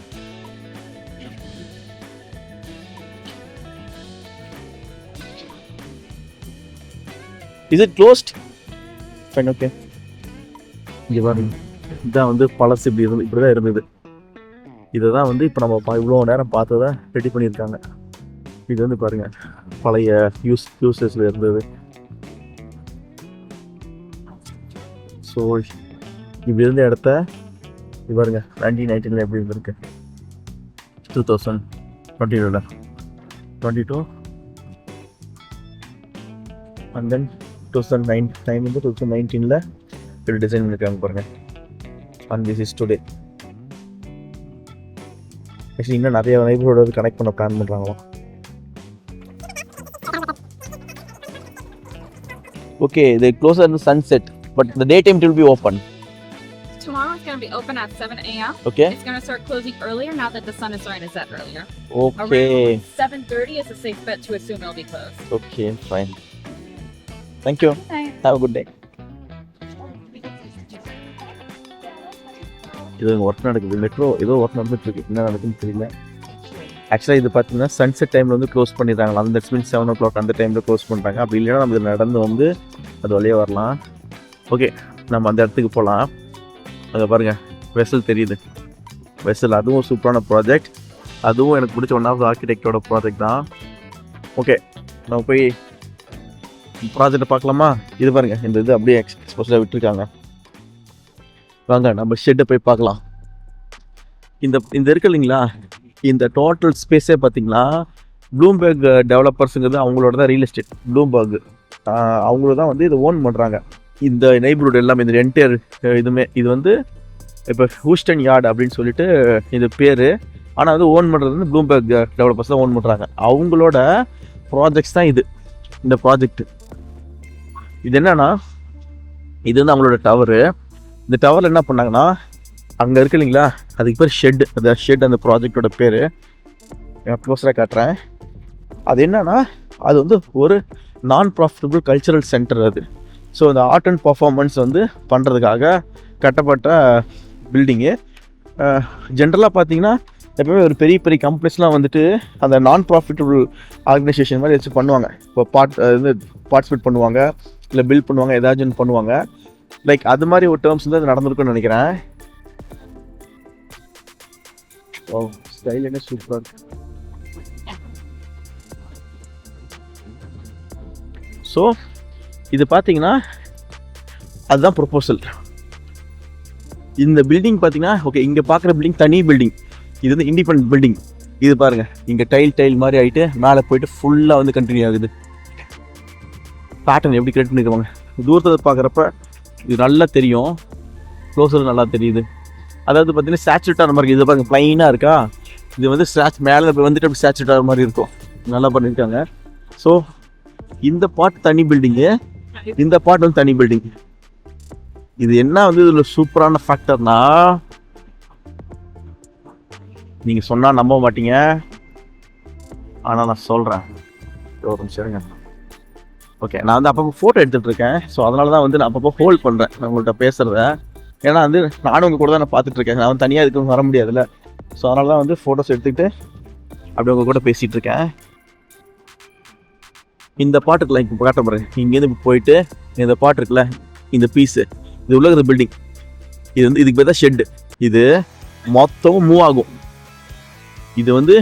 Is it closed? Fine, okay. இங்கே பாருங்க, இதுதான் வந்து பழசு இப்படி தான் இருந்தது. இதை தான் வந்து இப்போ நம்ம இவ்வளோ நேரம் பார்த்ததை ரெடி பண்ணியிருக்காங்க. இது வந்து பாருங்கள், பழைய யூசஸில் இருந்தது. ஸோ இப்படி இருந்த இடத்த இது பாருங்க 1919 எப்படி இருந்திருக்கு, 2022 அண்ட் தென் 2019 இப்படி டிசைன் பண்ணியிருக்காங்க பாருங்கள். And this is today. Actually இன்னும் நிறைய நைபரோட கனெக்ட் பண்ண plan பண்ணுறாங்களாம். Okay, they close at the sunset, but the daytime it will be open. Tomorrow it's going to be open at 7 a.m. Okay. It's going to start closing earlier now that the sun is starting to set earlier. Okay. Around 7:30 is a safe bet to assume it'll be closed. Okay, fine. Thank you. Bye. Have a good day. இது work நடக்குது, metro ஏதோ work நடந்துட்டு இருக்கு, என்ன நடக்குதுன்னு தெரியல. ஆக்சுவலாக இது பார்த்தீங்கன்னா சன்செட் டைமில் வந்து க்ளோஸ் பண்ணிடுறாங்களா, அந்த மீன்ஸ் 7 o'clock அந்த டைமில் க்ளோஸ் பண்ணுறாங்க. அப்படி இல்லைன்னா நம்ம இதில் நடந்து வந்து அது வழியாக வரலாம். ஓகே, நம்ம அந்த இடத்துக்கு போகலாம். அதை பாருங்கள், வெசல் தெரியுது, வெசல். அதுவும் சூப்பரான ப்ராஜெக்ட், அதுவும் எனக்கு பிடிச்ச ஒன் ஆஃப் த ஆர்கிடெக்டோட ப்ராஜெக்ட் தான். ஓகே, நம்ம போய் ப்ராஜெக்டை பார்க்கலாமா? இது பாருங்கள், இந்த இது அப்படியே எக்ஸ்போஸாக விட்டுருக்காங்க. வாங்க நம்ம ஷெட்டை போய் பார்க்கலாம். இந்த இருக்கு இல்லைங்களா, இந்த டோட்டல் ஸ்பேஸே பார்த்தீங்கன்னா ப்ளூம்பர்க் டெவலப்பர்ஸுங்கிறது அவங்களோட தான் ரியல் எஸ்டேட். ப்ளூம்பர்க் அவங்கள தான் வந்து இதை ஓன் பண்ணுறாங்க. இந்த நெய்பர்ஹுட் எல்லாம் இந்த என்டையர் இது வந்து இப்போ ஹூஸ்டன் யார்டு அப்படின்னு சொல்லிட்டு இது பேர். ஆனால் வந்து ஓன் பண்ணுறது வந்து ப்ளூம்பர்க் டெவலப்பர்ஸ் தான் ஓன் பண்ணுறாங்க. அவங்களோட ப்ராஜெக்ட்ஸ் தான் இது. இந்த ப்ராஜெக்ட் இது என்னன்னா, இது வந்து அவங்களோட டவரு. இந்த டவரில் என்ன பண்ணாங்கன்னா, அங்கே இருக்கு இல்லைங்களா, அதுக்கு பேர் ஷெட். அந்த ஷெட் அந்த ப்ராஜெக்டோட பேர். க்ளோஸராக காட்டுறேன். அது என்னன்னா, அது வந்து ஒரு நான் ப்ராஃபிட்டபிள் கல்ச்சரல் சென்டர் அது. ஸோ இந்த ஆர்ட் அண்ட் பர்ஃபார்மன்ஸ் வந்து பண்ணுறதுக்காக கட்டப்பட்ட பில்டிங்கு. ஜென்ரலாக பார்த்தீங்கன்னா எப்போவுமே ஒரு பெரிய பெரிய கம்பெனிஸ்லாம் வந்துட்டு அந்த நான் ப்ராஃபிட்டபிள் ஆர்கனைசேஷன் மாதிரி வச்சு பண்ணுவாங்க. இப்போ பார்ட்டிசிபேட் பண்ணுவாங்க, இல்லை பில்ட் பண்ணுவாங்க, ஏதாச்சும் பண்ணுவாங்க. லைக் அது மாதிரி ஒரு டேர்ம்ஸ் வந்து அது நடந்திருக்குன்னு நினைக்கிறேன். ஓ, ஸ்டைல் என்ன சூப்பராக இருக்கு. ஸோ இது பார்த்தீங்கன்னா அதுதான் ப்ரொபோசல். இந்த பில்டிங் பார்த்தீங்கன்னா, ஓகே, இங்கே பார்க்குற பில்டிங் தனி பில்டிங், இது வந்து இண்டிபெண்டன்ட் பில்டிங். இது பாருங்கள், இங்கே டைல் மாதிரி ஆகிட்டு மேலே போயிட்டு ஃபுல்லாக வந்து கண்டினியூ ஆகுது. பேட்டர்ன் எப்படி கிரியேட் பண்ணிருக்காங்க, தூரத்தில் பார்க்குறப்ப இது நல்லா தெரியும், க்ளோஸர் நல்லா தெரியுது. அதாவது பார்த்தீங்கன்னா சேச்சுரேட்டான மாதிரி இருக்குது. இது பாருங்கள், ப்ளைனாக இருக்கா, இது வந்து மேலே வந்துட்டு அப்படி சேச்சுரேட்டான மாதிரி இருக்கும். நல்லா பண்ணியிருக்காங்க. ஸோ இந்த பார்ட் தனி பில்டிங்கு, இந்த பார்ட் வந்து தனி பில்டிங். இது என்ன வந்து இதில் சூப்பரான ஃபேக்டர்னா, நீங்கள் சொன்னால் நம்ப மாட்டீங்க, ஆனால் நான் சொல்கிறேன். ஒரு நிமிஷம். ஓகே, நான் வந்து அப்பப்போ ஃபோட்டோ எடுத்துகிட்டு இருக்கேன். ஸோ அதனால தான் வந்து நான் அப்பப்போ ஹோல்ட் பண்ணுறேன் நான் உங்கள்கிட்ட பேசுகிறத. ஏன்னா வந்து நானும் உங்கள் கூட தான் நான் பார்த்துட்ருக்கேன், நான் வந்து தனியாக இதுக்கு வர முடியாதுல்ல. ஸோ அதனால தான் வந்து ஃபோட்டோஸ் எடுத்துக்கிட்டு அப்படி உங்கள் கூட பேசிகிட்டு இருக்கேன். இந்த பாட்டுக்குள்ள இப்போ காட்ட போகிறேன். இங்கேருந்து இப்போ போயிட்டு இந்த பாட்டு இருக்குல்ல, இந்த பீஸு, இது உள்ள இந்த பில்டிங், இது வந்து இதுக்கு பேர் தான் ஷெட்டு. இது மொத்தமும் மூவ் ஆகும். இது வந்து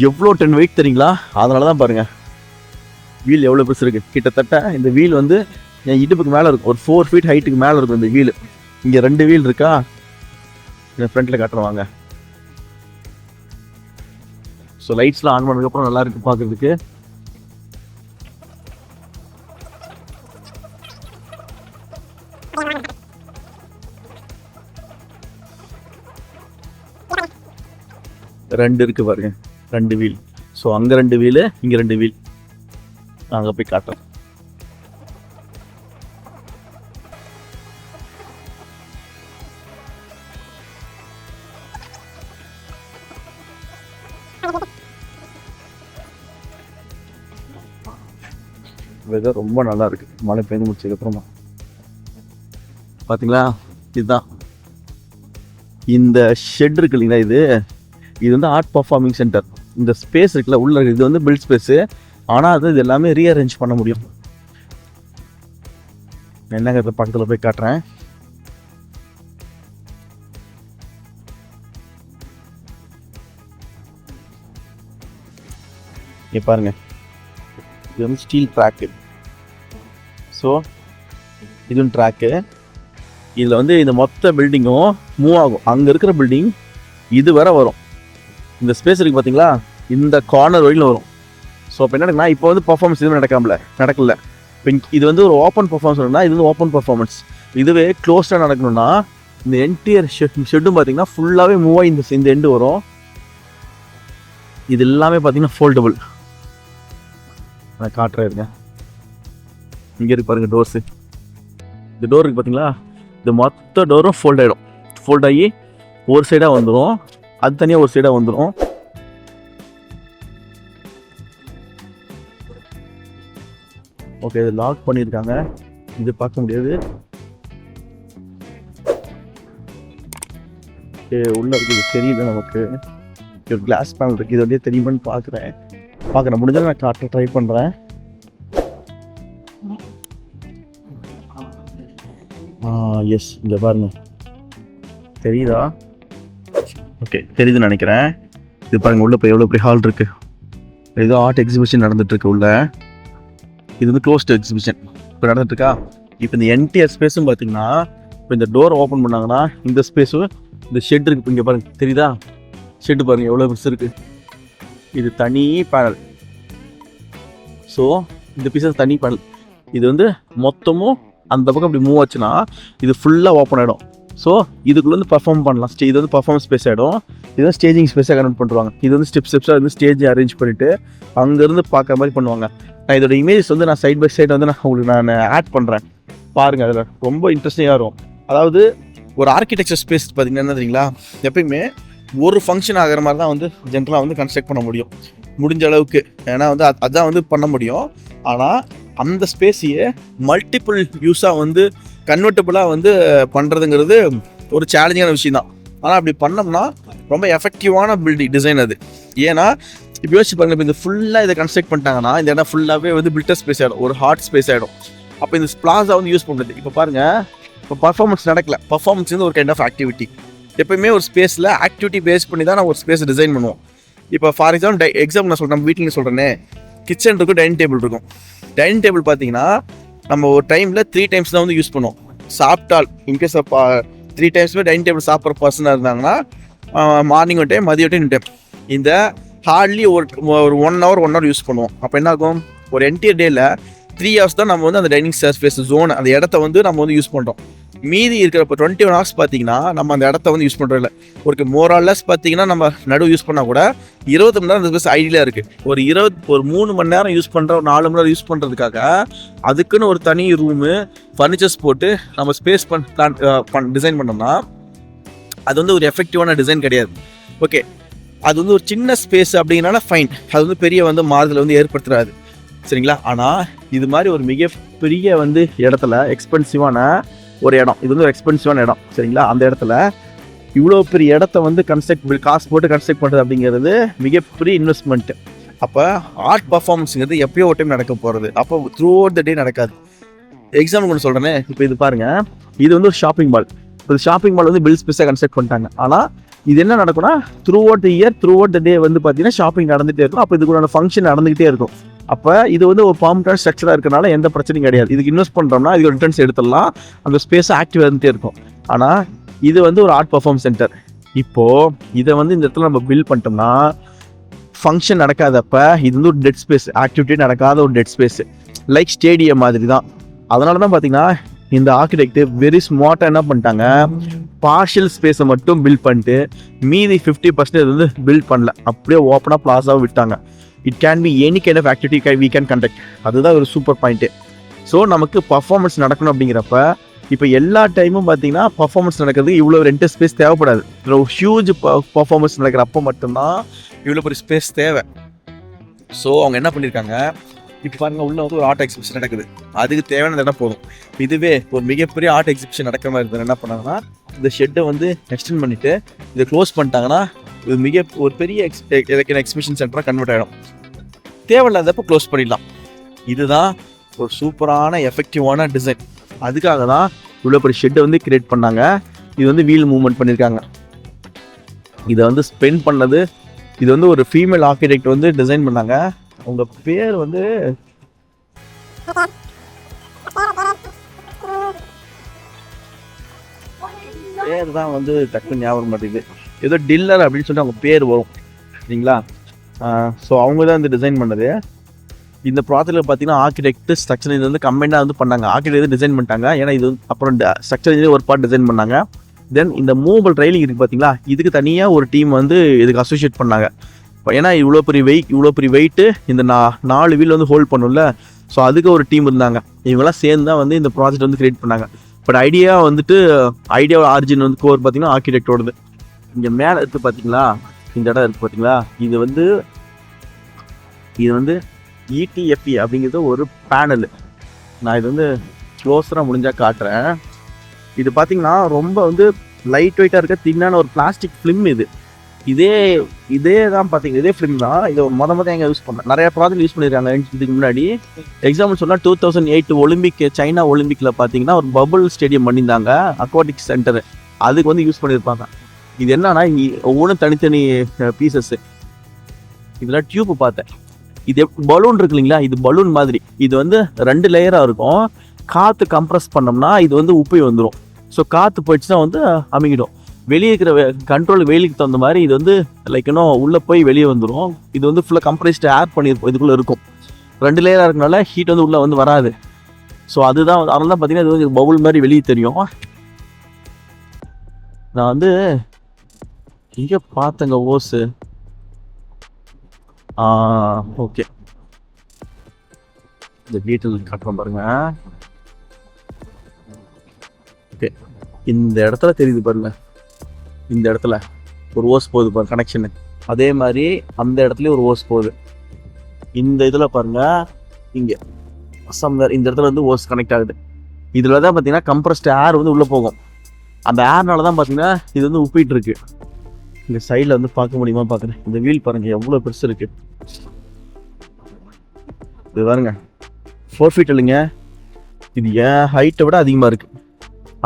எவ்வளோ 10 weight தெரியுங்களா? அதனால தான் பாருங்கள் வீல் எவ்வளோ பெருசு இருக்குது. கிட்டத்தட்ட இந்த வீல் வந்து என் இடுப்புக்கு மேலே இருக்கும், ஒரு 4 feet ஹைட்டுக்கு மேலே இருக்கும் இந்த வீல். இங்கே 2 வீல் இருக்கா, இந்த ஃப்ரண்ட்டில் காட்டுறவாங்க. ஸோ லைட்ஸ்லாம் ஆன் பண்ணதுக்கப்புறம் நல்லா இருக்குது பார்க்குறதுக்கு. ரெண்டு இருக்குது பாருங்க, 2 வீல். ஸோ அங்கே 2 வீலு, இங்கே 2 வீல். நான் அங்கே போய் காட்டுறேன். வெதர் ரொம்ப நல்லா இருக்குது. மழை பெய்து முடிச்சதுக்கப்புறமா பார்த்தீங்களா, இதுதான் இந்த ஷெட் இருக்கு இல்லைங்களா, இது வந்து ஆர்ட் பர்ஃபார்மிங் சென்டர். இந்த ஸ்பேஸ் இருக்குல்ல உள்ள இது வந்து பில்ட் ஸ்பேஸு. ஆனால் இது எல்லாமே ரீஅரேஞ்ச் பண்ண முடியும். என்னங்கிறத பக்கத்தில் போய் காட்டுறேன். இங்கே பாருங்க, இது வந்து ஸ்டீல் ட்ராக்கு. ஸோ இதுவும் ட்ராக்கு. இதில் வந்து இந்த மொத்த பில்டிங்கும் மூவ் ஆகும். அங்கே இருக்கிற பில்டிங் இது வரை வரும். இந்த ஸ்பேஸ் இருக்குது பார்த்தீங்களா, இந்த கார்னர் வழியில் வரும். ஸோ இப்போ என்ன நடக்குன்னா, இப்போ வந்து பர்ஃபார்மன்ஸ் எதுவும் நடக்கல. இப்போ இது வந்து ஒரு ஓப்பன் பர்ஃபார்மன்ஸ் வரும்னா இது வந்து ஓப்பன் பர்ஃபார்மன்ஸ். இதுவே க்ளோஸ்டாக நடக்கணும்னா இந்த என்டையர் ஷெட்டும் பார்த்தீங்கன்னா ஃபுல்லாகவே மூவ் ஆகி இந்த எண்டு வரும். இது எல்லாமே பார்த்தீங்கன்னா ஃபோல்டபுள். நான் காட்டுறேன் இருங்க. இங்கே இருக்கு பாருங்கள் டோர்ஸு. இந்த டோர் இருக்குது பார்த்தீங்களா, இந்த மொத்த டோரும் ஃபோல்ட் ஆகிடும். ஃபோல்ட் ஆகி ஒரு சைடாக வந்துடும், அது தனியாக ஒரு சைடாக வந்துடும். ஓகே, இது லாக் பண்ணியிருக்காங்க, இது பார்க்க முடியாது. உள்ள இருக்குது தெரியல நமக்கு. ஒரு கிளாஸ் பேனல் இருக்குது, இது அப்படியே தெரியுமான்னு பார்க்குறேன். முடிஞ்சாலும் நான் காட்ட ட்ரை பண்ணுறேன். எஸ், இங்கே பாருங்க, தெரியுதா? ஓகே, தெரியுதுன்னு நினைக்கிறேன். இது பாருங்கள், உள்ளே போய் எவ்வளோ பெரிய ஹால் இருக்குது. ஏதோ ஆர்ட் எக்ஸிபிஷன் நடந்துகிட்ருக்கு உள்ள. இது வந்து க்ளோஸ்டு எக்ஸிபிஷன் இப்போ நடந்துட்டுருக்கா. இப்போ இந்த என்டையர் ஸ்பேஸும் பார்த்தீங்கன்னா, இப்போ இந்த டோர் ஓப்பன் பண்ணாங்கன்னா இந்த ஸ்பேஸும் இந்த ஷெட் இருக்குது. இங்கே பாருங்கள், தெரியுதா? ஷெட்டு பாருங்கள் எவ்வளோ பெருசு இருக்குது. இது தனி பேனல். ஸோ இந்த பீசஸ் தனி பேனல். இது வந்து மொத்தமும் அந்த பக்கம் இப்படி மூவ் ஆச்சுன்னா இது ஃபுல்லாக ஓப்பன் ஆகிடும். ஸோ இதுக்குள்ளே வந்து பர்ஃபார்ம் பண்ணலாம். இது வந்து பர்ஃபார்மன்ஸ் ஸ்பேஸ் ஆகிடும். இது வந்து ஸ்டேஜிங் ஸ்பேஸாக கன்வெர்ட் பண்ணுவாங்க. இது வந்து ஸ்டெப்ஸாக வந்து ஸ்டேஜ் அரேஞ்ச் பண்ணிவிட்டு அங்கேருந்து பார்க்குற மாதிரி பண்ணுவாங்க. நான் இதோட இமேஜஸ் வந்து நான் சைட் பை சைடு வந்து நான் ஆட் பண்ணுறேன் பாருங்கள். அதில் ரொம்ப இன்ட்ரெஸ்டிங்காக இருக்கும். அதாவது ஒரு ஆர்கிடெக்சர் ஸ்பேஸ் பார்த்தீங்கன்னா என்ன தெரியுங்களா, எப்பயுமே ஒரு ஃபங்க்ஷன் ஆகிற மாதிரி தான் வந்து ஜென்ரலாக வந்து கன்ஸ்ட்ரக்ட் பண்ண முடியும் முடிஞ்ச அளவுக்கு. ஏன்னா வந்து அதுதான் வந்து பண்ண முடியும். ஆனால் அந்த ஸ்பேஸையே மல்டிபிள் யூஸாக வந்து கன்வெர்ட்டபுளாக வந்து பண்ணுறதுங்கிறது ஒரு சேலஞ்சிங்கான விஷயம் தான். ஆனால் அப்படி பண்ணோம்னா ரொம்ப எஃபெக்டிவான டிசைன் அது. ஏன்னா இப்போ யோசிச்சு பாருங்க, இப்போ இந்த ஃபுல்லாக இதை கன்ஸ்ட்ரக்ட் பண்ணிட்டாங்கன்னா இந்த இடம் ஃபுல்லாகவே வந்து பில்டர் ஸ்பேஸ் ஆகிடும், ஒரு ஹாட் ஸ்பேஸ் ஆகிடும். அப்போ இந்த பிளாஸா வந்து யூஸ் பண்ணுறது. இப்போ பாருங்கள், இப்போ பர்ஃபார்மன்ஸ் நடக்கல. பர்ஃபார்மன்ஸ் வந்து ஒரு கைண்ட் ஆஃப் ஆக்டிவிட்டி. எப்பயுமே ஒரு ஸ்பேஸில் ஆக்டிவிட்டி பேஸ் பண்ணி தான் நான் ஒரு ஸ்பேஸ் டிசைன் பண்ணுவோம். இப்போ ஃபார் எக்ஸாம்பிள் நான் சொல்கிறேன், நம்ம வீட்டில் சொல்கிறேன்னே, கிச்சன் இருக்கும், டைனிங் டேபிள் இருக்கும். டைனிங் டேபிள் பார்த்தீங்கன்னா நம்ம ஒரு டைமில் 3 times தான் வந்து யூஸ் பண்ணுவோம். சாப்பிட்டால் இன்கேஸ் 3 times டைனிங் டேபிள் சாப்பிட்ற பர்சனாக இருந்தாங்கன்னா மார்னிங் ஒரு டைம், மதியம் டைம், டைம். இந்த ஹார்ட்லி ஒரு 1 hour யூஸ் பண்ணுவோம். அப்போ என்ன ஆகும், ஒரு என்டையர் டேயில் 3 hours தான் நம்ம வந்து அந்த டைனிங் ஸ்பேஸ் ஜோன் அந்த இடத்த வந்து நம்ம வந்து யூஸ் பண்ணுறோம். மீதி இருக்கிறப்ப 21 hours பார்த்தீங்கன்னா நம்ம அந்த இடத்த வந்து யூஸ் பண்ணுறோம். இல்லை ஒரு மோராலஸ் பார்த்தீங்கன்னா நம்ம நடுவு யூஸ் பண்ணால் கூட 20 மணி நேரம் அந்த ஸ்பேஸ் ஐடியலாக இருக்குது. ஒரு 3 மணி நேரம் யூஸ் பண்ணுற, ஒரு 4 மணி நேரம் யூஸ் பண்ணுறதுக்காக அதுக்குன்னு ஒரு தனி ரூமு ஃபர்னிச்சர்ஸ் போட்டு நம்ம ஸ்பேஸ் டிசைன் பண்ணோம்னா அது வந்து ஒரு எஃபெக்டிவான டிசைன் கிடையாது. ஓகே, அது வந்து ஒரு சின்ன ஸ்பேஸ் அப்படிங்கிறனால ஃபைன், அது வந்து பெரிய வந்து மாறுதல் வந்து ஏற்படுத்துறாது, சரிங்களா? ஆனால் இது மாதிரி ஒரு மிகப்பெரிய வந்து இடத்துல எக்ஸ்பென்சிவான ஒரு இடம், இது வந்து ஒரு எக்ஸ்பென்சிவான இடம், சரிங்களா? அந்த இடத்துல இவ்வளோ பெரிய இடத்த வந்து காசு போட்டு கன்ஸ்ட்ரக்ட் பண்ணுறது அப்படிங்கிறது மிகப்பெரிய இன்வெஸ்ட்மெண்ட்டு. அப்போ ஆர்ட் பர்ஃபார்மன்ஸுங்கிறது எப்பயோ ஒரு டைம் நடக்க போகிறது. அப்போ த்ரூ அவுட் த டே நடக்காது. எக்ஸாம்பிள் ஒன்று சொல்கிறேனே, இப்போ இது பாருங்கள், இது வந்து ஒரு ஷாப்பிங் மால். இப்போ ஷாப்பிங் மால் வந்து பில் ஸ்பேஸாக கன்ஸ்ட்ரக்ட் பண்ணிட்டாங்க. ஆனால் இது என்ன நடக்கும்னா throughout the year, throughout the day வந்து பார்த்தீங்கன்னா ஷாப்பிங் நடந்துகிட்டே இருக்கும். அப்போ இதுக்குள்ள ஃபங்க்ஷன் நடந்துகிட்டே இருக்கும். அப்போ இது வந்து ஒரு பர்மனன்ட் ஸ்ட்ரக்சராக இருக்கிறனால எந்த பிரச்சனையும் கிடையாது. இதுக்கு இன்வெஸ்ட் பண்ணுறோம்னா இதுக்கு ரிட்டர்ன்ஸ் எடுத்துடலாம், அந்த ஸ்பேஸை ஆக்டிவ் இருந்துகிட்டே இருக்கும். ஆனால் இது வந்து ஒரு ஆர்ட் பர்ஃபார்மன்ஸ் சென்டர். இப்போது இதை வந்து இந்த இடத்துல நம்ம பில்ட் பண்ணிட்டோம்னா ஃபங்க்ஷன் நடக்காதப்ப இது வந்து ஒரு டெட் ஸ்பேஸ், ஆக்டிவிட்டி நடக்காத ஒரு டெட் ஸ்பேஸ், லைக் ஸ்டேடியம் மாதிரி தான். அதனால தான் பார்த்தீங்கன்னா இந்த ஆர்கிடெக்ட் வெரி ஸ்மார்ட்டாக என்ன பண்ணிட்டாங்க, பார்ஷியல் ஸ்பேஸை மட்டும் பில்ட் பண்ணிட்டு மீதி 50% வந்து பில்ட் பண்ணல, அப்படியே ஓப்பனாக பிளாஸாக விட்டாங்க. It can be any kind of activity we can conduct. அதுதான் ஒரு சூப்பர் பாயிண்ட்டு. ஸோ நமக்கு பர்ஃபார்மன்ஸ் நடக்கணும் அப்படிங்கிறப்ப இப்போ எல்லா டைமும் பார்த்தீங்கன்னா பர்ஃபார்மன்ஸ் நடக்கிறதுக்கு இவ்வளோ ரெண்டர் ஸ்பேஸ் தேவைப்படாது. ஹியூஜ் பர்ஃபார்மன்ஸ் நடக்கிறப்போ மட்டும்தான் இவ்வளோ பெரிய ஸ்பேஸ் தேவை. ஸோ அவங்க என்ன பண்ணியிருக்காங்க, இப்போ பாருங்க உள்ள வந்து ஒரு ஆர்ட் எக்ஸிபிஷன் நடக்குது, அதுக்கு தேவையான இடம் போதும். இதுவே ஒரு மிகப்பெரிய ஆர்ட் எக்ஸிபிஷன் நடக்கிற மாதிரி இருந்தால் என்ன பண்ணாங்கன்னா இந்த ஷெட்டை வந்து எக்ஸ்டெண்ட் பண்ணிட்டு இதை க்ளோஸ் பண்ணிட்டாங்கன்னா இது ஒரு பெரிய எக்ஸிபிஷன் சென்டராக கன்வெர்ட் ஆகிடும். தேவையில்லாதப்போ க்ளோஸ் பண்ணிடலாம். இதுதான் ஒரு சூப்பரான எஃபெக்டிவான டிசைன். அதுக்காக தான் இவ்வளோ பெரிய ஷெட்டை வந்து கிரியேட் பண்ணாங்க. இது வந்து வீல் மூவ்மெண்ட் பண்ணியிருக்காங்க. இதை வந்து ஸ்பெண்ட் பண்ணது இது வந்து ஒரு ஃபீமேல் ஆர்கிடெக்ட் வந்து டிசைன் பண்ணாங்க. அவங்க பேர் வந்து பேர் தான் வந்து டக்குன்னு ஞாபகம் மாட்டேங்குது. ஏதோ டில்லர் அப்படின்னு சொல்லிட்டு அவங்க பேர் வரும் சரிங்களா. ஸோ அவங்க தான் வந்து டிசைன் பண்ணது. இந்த ப்ராஜெக்டில் பார்த்தீங்கன்னா ஆர்கிடெக்ட் ஸ்ட்ரக்சர் இது வந்து கம்பைண்டாக வந்து பண்ணாங்க. ஆர்கிடெக்ட் டிசைன் பண்ணிட்டாங்க. ஏன்னா இது அப்புறம் ஸ்ட்ரக்சர் இன்ஜினியர் ஒரு பார்ட் டிசைன் பண்ணாங்க. தென் இந்த மூவபிள் ட்ரைலிங் இருக்குது பார்த்தீங்களா, இதுக்கு தனியாக ஒரு டீம் வந்து இதுக்கு அசோசியேட் பண்ணாங்க. ஏன்னா இவ்வளோ பெரிய வெயிட்டு இந்த 4 வீல் வந்து ஹோல்ட் பண்ணும்ல. ஸோ அதுக்கு ஒரு டீம் இருந்தாங்க. இவங்கெல்லாம் சேர்ந்து தான் வந்து இந்த ப்ராஜெக்ட் வந்து கிரியேட் பண்ணாங்க. பட் ஐடியா ஆரிஜின் வந்து கோர் பார்த்தீங்கன்னா ஆர்கிடெக்டோடது. இங்கே மேலே இருக்குது பார்த்தீங்களா, இந்த இடம் இருக்குது பார்த்தீங்களா, இது வந்து ETFE அப்படிங்கிறது ஒரு பேனல். நான் இது வந்து க்ளோஸராக முடிஞ்சால் காட்டுறேன். இது பார்த்தீங்கன்னா ரொம்ப வந்து லைட் வெயிட்டாக இருக்க தின்னான ஒரு பிளாஸ்டிக் ஃபிலிம். இதே தான் பார்த்தீங்கன்னா இதே ஃபிலிம் தான். இதை மொதல் எங்கே யூஸ் பண்ணேன், நிறைய ப்ராஜெக்ட் யூஸ் பண்ணியிருக்காங்க. இதுக்கு முன்னாடி எக்ஸாம்பிள் சொன்னால் 2008 சைனா ஒலிம்பிக்கில் பார்த்தீங்கன்னா ஒரு பபுள் ஸ்டேடியம் பண்ணியிருந்தாங்க, அக்வாட்டிக் சென்டரு. அதுக்கு வந்து யூஸ் பண்ணியிருப்பாங்க. இது என்னன்னா ஒவ்வொன்றும் தனித்தனி பீசஸ்ஸு. இதெல்லாம் டியூப் பார்த்தேன். இது பலூன் இருக்கு இல்லைங்களா, இது பலூன் மாதிரி. இது வந்து 2 லேயராக இருக்கும். காற்று கம்ப்ரஸ் பண்ணோம்னா இது வந்து உப்பை வந்துடும். ஸோ காற்று போயிடுச்சுன்னா வந்து அமுங்கிடும். வெளியே இருக்கிற கண்ட்ரோல் வெயிலுக்கு தகுந்த மாதிரி இது வந்து உள்ளே போய் வெளியே வந்துடும். இது வந்து ஃபுல்லாக கம்ப்ரைஸ்டு ஏர் பண்ணியிருப்போம், இதுக்குள்ளே இருக்கும். 2 லேயராக இருக்கனால ஹீட் வந்து உள்ளே வந்து வராது. ஸோ அதுதான் அதனால தான் பார்த்தீங்கன்னா இது வந்து பவுல் மாதிரி வெளியே தெரியும். நான் வந்து இங்கே பார்த்தேங்க ஓஸு. ஓகே, இந்த டீட்டெயில் காட்டுறோம் பாருங்க. ஓகே, இந்த இடத்துல தெரியுது பாருங்க, இந்த இடத்துல ஒரு ஓஸ் போகுது பாருங்க கனெக்ஷனு. அதே மாதிரி அந்த இடத்துலயும் ஒரு ஓஸ் போகுது. இந்த இதில் பாருங்க, இங்கே இந்த இடத்துல வந்து ஓஸ் கனெக்ட் ஆகுது. இதில் தான் பார்த்தீங்கன்னா கம்ப்ரஸ்ட் ஏர் வந்து உள்ளே போகும். அந்த ஏர்னால தான் பார்த்தீங்கன்னா இது வந்து உப்பிட்டு இருக்கு. இந்த சைடில் வந்து பார்க்க முடியுமா பார்க்குறேன். இந்த வீல் பாருங்க எவ்வளோ பெருசு இருக்கு. இது பாருங்க 4 feet இல்லைங்க, இது ஏன் ஹைட்டை விட அதிகமாக இருக்கு.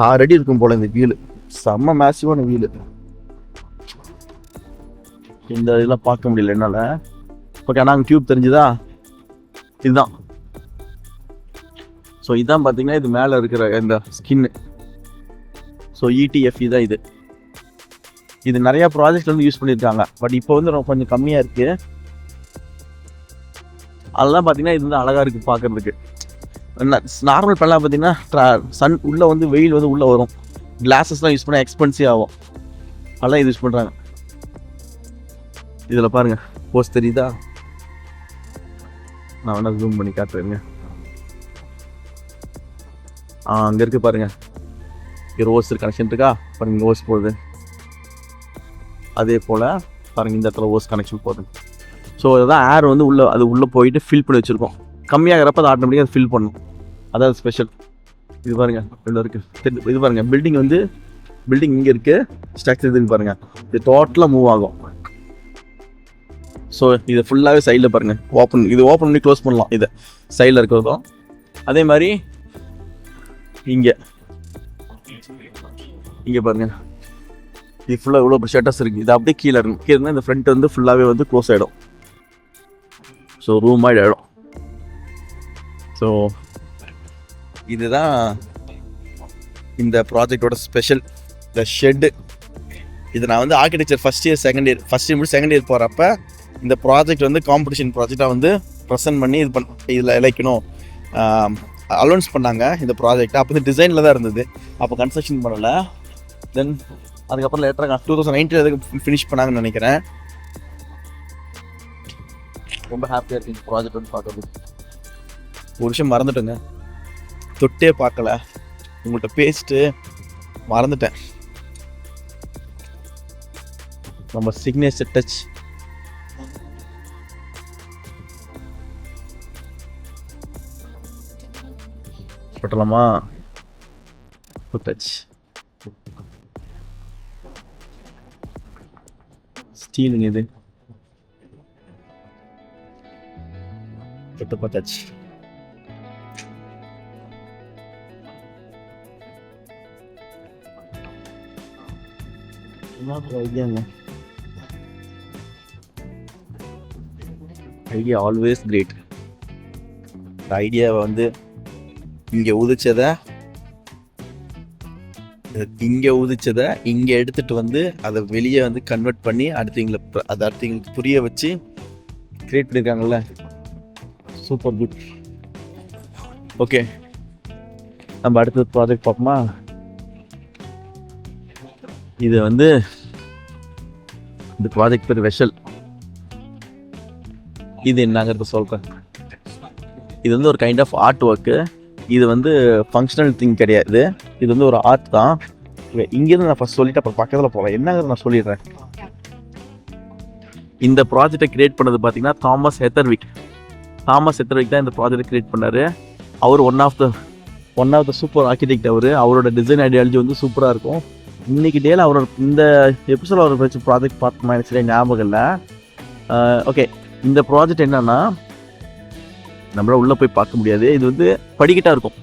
6 அடி இருக்கும் போல இந்த வீலு. செம்ம மேசிவான வீலு. இந்த இதெல்லாம் பார்க்க முடியல என்னால். ஓகே, ஆனால் அங்கே டியூப் தெரிஞ்சுதா, இதுதான். ஸோ இதுதான் பார்த்தீங்கன்னா இது மேலே இருக்கிற இந்த ஸ்கின்னு. ஸோ ETFE தான் இது. இது நிறையா ப்ராஜெக்ட் வந்து யூஸ் பண்ணியிருக்காங்க. பட் இப்போ வந்து கொஞ்சம் கம்மியாக இருக்குது. அதெல்லாம் பார்த்தீங்கன்னா இது வந்து அழகாக இருக்குது பார்க்குறதுக்கு. நார்மல் பெல்லாம் பார்த்தீங்கன்னா சன் உள்ளே வந்து வெயில் வந்து உள்ளே வரும். கிளாஸஸ்லாம் யூஸ் பண்ணால் எக்ஸ்பென்சிவ் ஆகும். அதெல்லாம் இது யூஸ் பண்ணுறாங்க. இதில் பாருங்கள் போஸ்ட் தெரியுதா, நான் வேணா ஜூம் பண்ணி காட்டுறேங்க. அங்கே இருக்குது பாருங்கள், இங்கே ரோஸ் கனெக்ஷன் இருக்கா பாருங்க, இங்கே ரோஸ் போகுது. அதே போல் பாருங்கள் இந்த இடத்துல ஓஸ் கனெக்ஷன் போகுது. ஸோ அதுதான் ஏர் வந்து உள்ளே போயிட்டு ஃபில் பண்ணி வச்சுருக்கோம். கம்மியாகிறப்ப அது ஆட்டோமேட்டிக்காக அது ஃபில் பண்ணும். அதாவது ஸ்பெஷல். இது பாருங்கள் இவ்வளோ இருக்குது. இது பாருங்கள் பில்டிங் இங்கே இருக்குது, ஸ்ட்ரக்சர் இதுன்னு பாருங்கள். இது டோட்டலாக மூவ் ஆகும். ஸோ இது ஃபுல்லாகவே சைடில் பாருங்கள் ஓப்பன் பண்ணி க்ளோஸ் பண்ணலாம். இதை சைடில் இருக்கிறதும் அதே மாதிரி இங்கே பாருங்கள், இது ஃபுல்லாக இவ்வளோ ஷட்டர்ஸ் இருக்குது. இது அப்படியே கீழே இருக்கும். கீழே இருந்தால் இந்த ஃப்ரண்ட் வந்து ஃபுல்லாகவே வந்து க்ளோஸ் ஆகிடும். ஸோ ரூம் மாதிரி ஆகிடும். ஸோ இதுதான் இந்த ப்ராஜெக்டோட ஸ்பெஷல், இந்த ஷெட்டு. இது நான் வந்து architecture first year second year போகிறப்ப இந்த ப்ராஜெக்ட் வந்து காம்படிஷன் ப்ராஜெக்டாக வந்து ப்ரெசென்ட் பண்ணி இதில் இலைக்கணும் அலௌன்ஸ் பண்ணாங்க இந்த ப்ராஜெக்ட். அப்போ வந்து டிசைனில் தான் இருந்தது, அப்போ கன்ஸ்ட்ரக்ஷன் பண்ணலை. தென் அதுக்கப்புறம் லேட்டராக 2019 அதுக்கு ஃபினிஷ் பண்ணாங்கன்னு நினைக்கிறேன். ரொம்ப ஹாப்பியாக இருக்கு இந்த ப்ராஜெக்ட் வந்து பார்க்குறது. ஒரு விஷயம் மறந்துட்டேங்க, தொட்டே பார்க்கல, உங்கள்கிட்ட பேசிட்டு மறந்துட்டேன். நம்ம சிக்னேச்சர் டச் போட்டலாமா? போட்டாச்சு. ஸ்டீலுங்க இது. போட்டு போட்டாச்சு. Idea always great. ஐடியாவை வந்து இங்கே உதிச்சதை இங்கே எடுத்துகிட்டு வந்து அதை வெளியே வந்து கன்வெர்ட் பண்ணி அடுத்தவங்களுக்கு புரிய வச்சு கிரியேட் பண்ணியிருக்காங்கல்ல. Super good. ஓகே, நம்ம அடுத்தது ப்ராஜெக்ட் பார்ப்போமா? இது வந்து இந்த ப்ராஜெக்ட் பேர் வெஷல். இது என்னங்கிறத சொல்கிறேன். இது வந்து ஒரு கைண்ட் ஆஃப் ஆர்ட் ஒர்க்கு. இது வந்து ஃபங்க்ஷனல் திங் கிடையாது, இது வந்து ஒரு ஆர்ட் தான். இங்கேருந்து நான் ஃபஸ்ட் சொல்லிவிட்டு அப்புறம் பக்கத்தில் போவேன். என்னங்கிறத நான் சொல்லிடுறேன். இந்த ப்ராஜெக்டை கிரியேட் பண்ணது பார்த்தீங்கன்னா தாமஸ் ஹெத்தர்விக் தான் இந்த ப்ராஜெக்டை கிரியேட் பண்ணார். அவர் one of the super architect. அவரோட டிசைன் ஐடியாலஜி வந்து சூப்பராக இருக்கும். இன்னைக்கு டேல அவரோட இந்த எபிசோட அவர் வச்சு ப்ராஜெக்ட் பார்த்தோமா எனக்கு சரியாக ஞாபகம் இல்லை. ஓகே, இந்த ப்ராஜெக்ட் என்னன்னா நம்மளால் உள்ளே போய் பார்க்க முடியாது. இது வந்து படிக்கட்டாக இருக்கும்.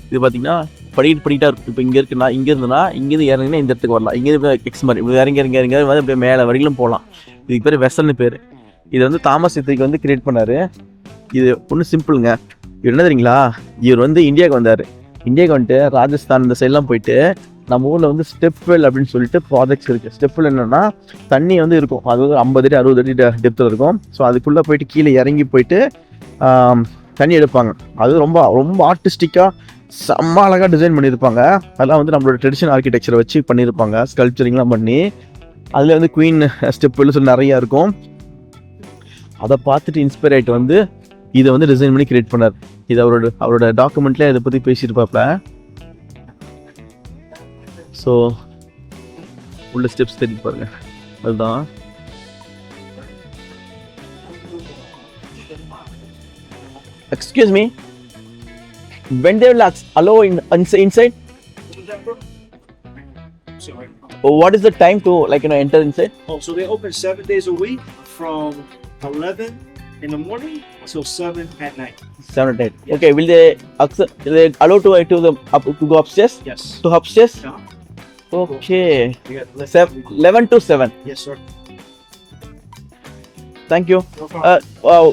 இது பார்த்தீங்கன்னா படிக்கட்டாக இருக்கும். இப்போ இங்கே இருக்குன்னா இங்கேருந்துன்னா இங்கேருந்து இறங்கினா இந்த இடத்துக்கு வரலாம். இங்கேருந்து எக்ஸ் மாதிரி இப்படி இறங்கி வந்து அப்படியே மேலே வரையிலும் போகலாம். இதுக்கு பேர் வெசல்னு பேர். இது வந்து தாமஸ் ஹெத்தர்விக் வந்து கிரியேட் பண்ணார். இது ஒன்றும் சிம்பிளுங்க. இவர் என்ன தெரியுங்களா, இவர் வந்து இந்தியாவுக்கு வந்தார். இந்தியாவுக்கு வந்துட்டு ராஜஸ்தான் இந்த சைட்லாம் போயிட்டு நம்ம ஊரில் வந்து ஸ்டெப்வெல் அப்படின்னு சொல்லிட்டு ப்ராஜெக்ட்ஸ் இருக்குது. ஸ்டெப்வெல் என்னென்னா தண்ணி வந்து இருக்கும், அது வந்து 50 அடி 60 அடி டெப்த்தில் இருக்கும். ஸோ அதுக்குள்ளே போயிட்டு கீழே இறங்கி போயிட்டு தண்ணி எடுப்பாங்க. அது ரொம்ப ரொம்ப ஆர்டிஸ்டிக்காக செம்ம அழகாக டிசைன் பண்ணியிருப்பாங்க. அதெல்லாம் வந்து நம்மளோட ட்ரெடிஷனல் ஆர்கிடெக்சரை வச்சு பண்ணியிருப்பாங்க, ஸ்கல்ப்சரிங்லாம் பண்ணி. அதில் வந்து குயின் ஸ்டெப்வெல் சொல்லி நிறையா இருக்கும். அதை பார்த்துட்டு இன்ஸ்பயர் ஆகிட்டு வந்து இதை வந்து டிசைன் பண்ணி கிரியேட் பண்ணார். இது அவரோட டாக்குமெண்ட்லேயே இதை பற்றி பேசியிருப்பாப்ல. ஸோ உள்ள ஸ்டெப்ஸ் தெரிஞ்சு பாருங்க. அதுதான் excuse me, when they will allow inside? What is the time to enter inside? So they open 7 days a week from 11 in the morning till 7 at night. 7 at 8. Okay, will they allow to go upstairs? Yes. To upstairs? Yeah. Okay. We got 11 to 7. Yes, sir. Thank you. No problem.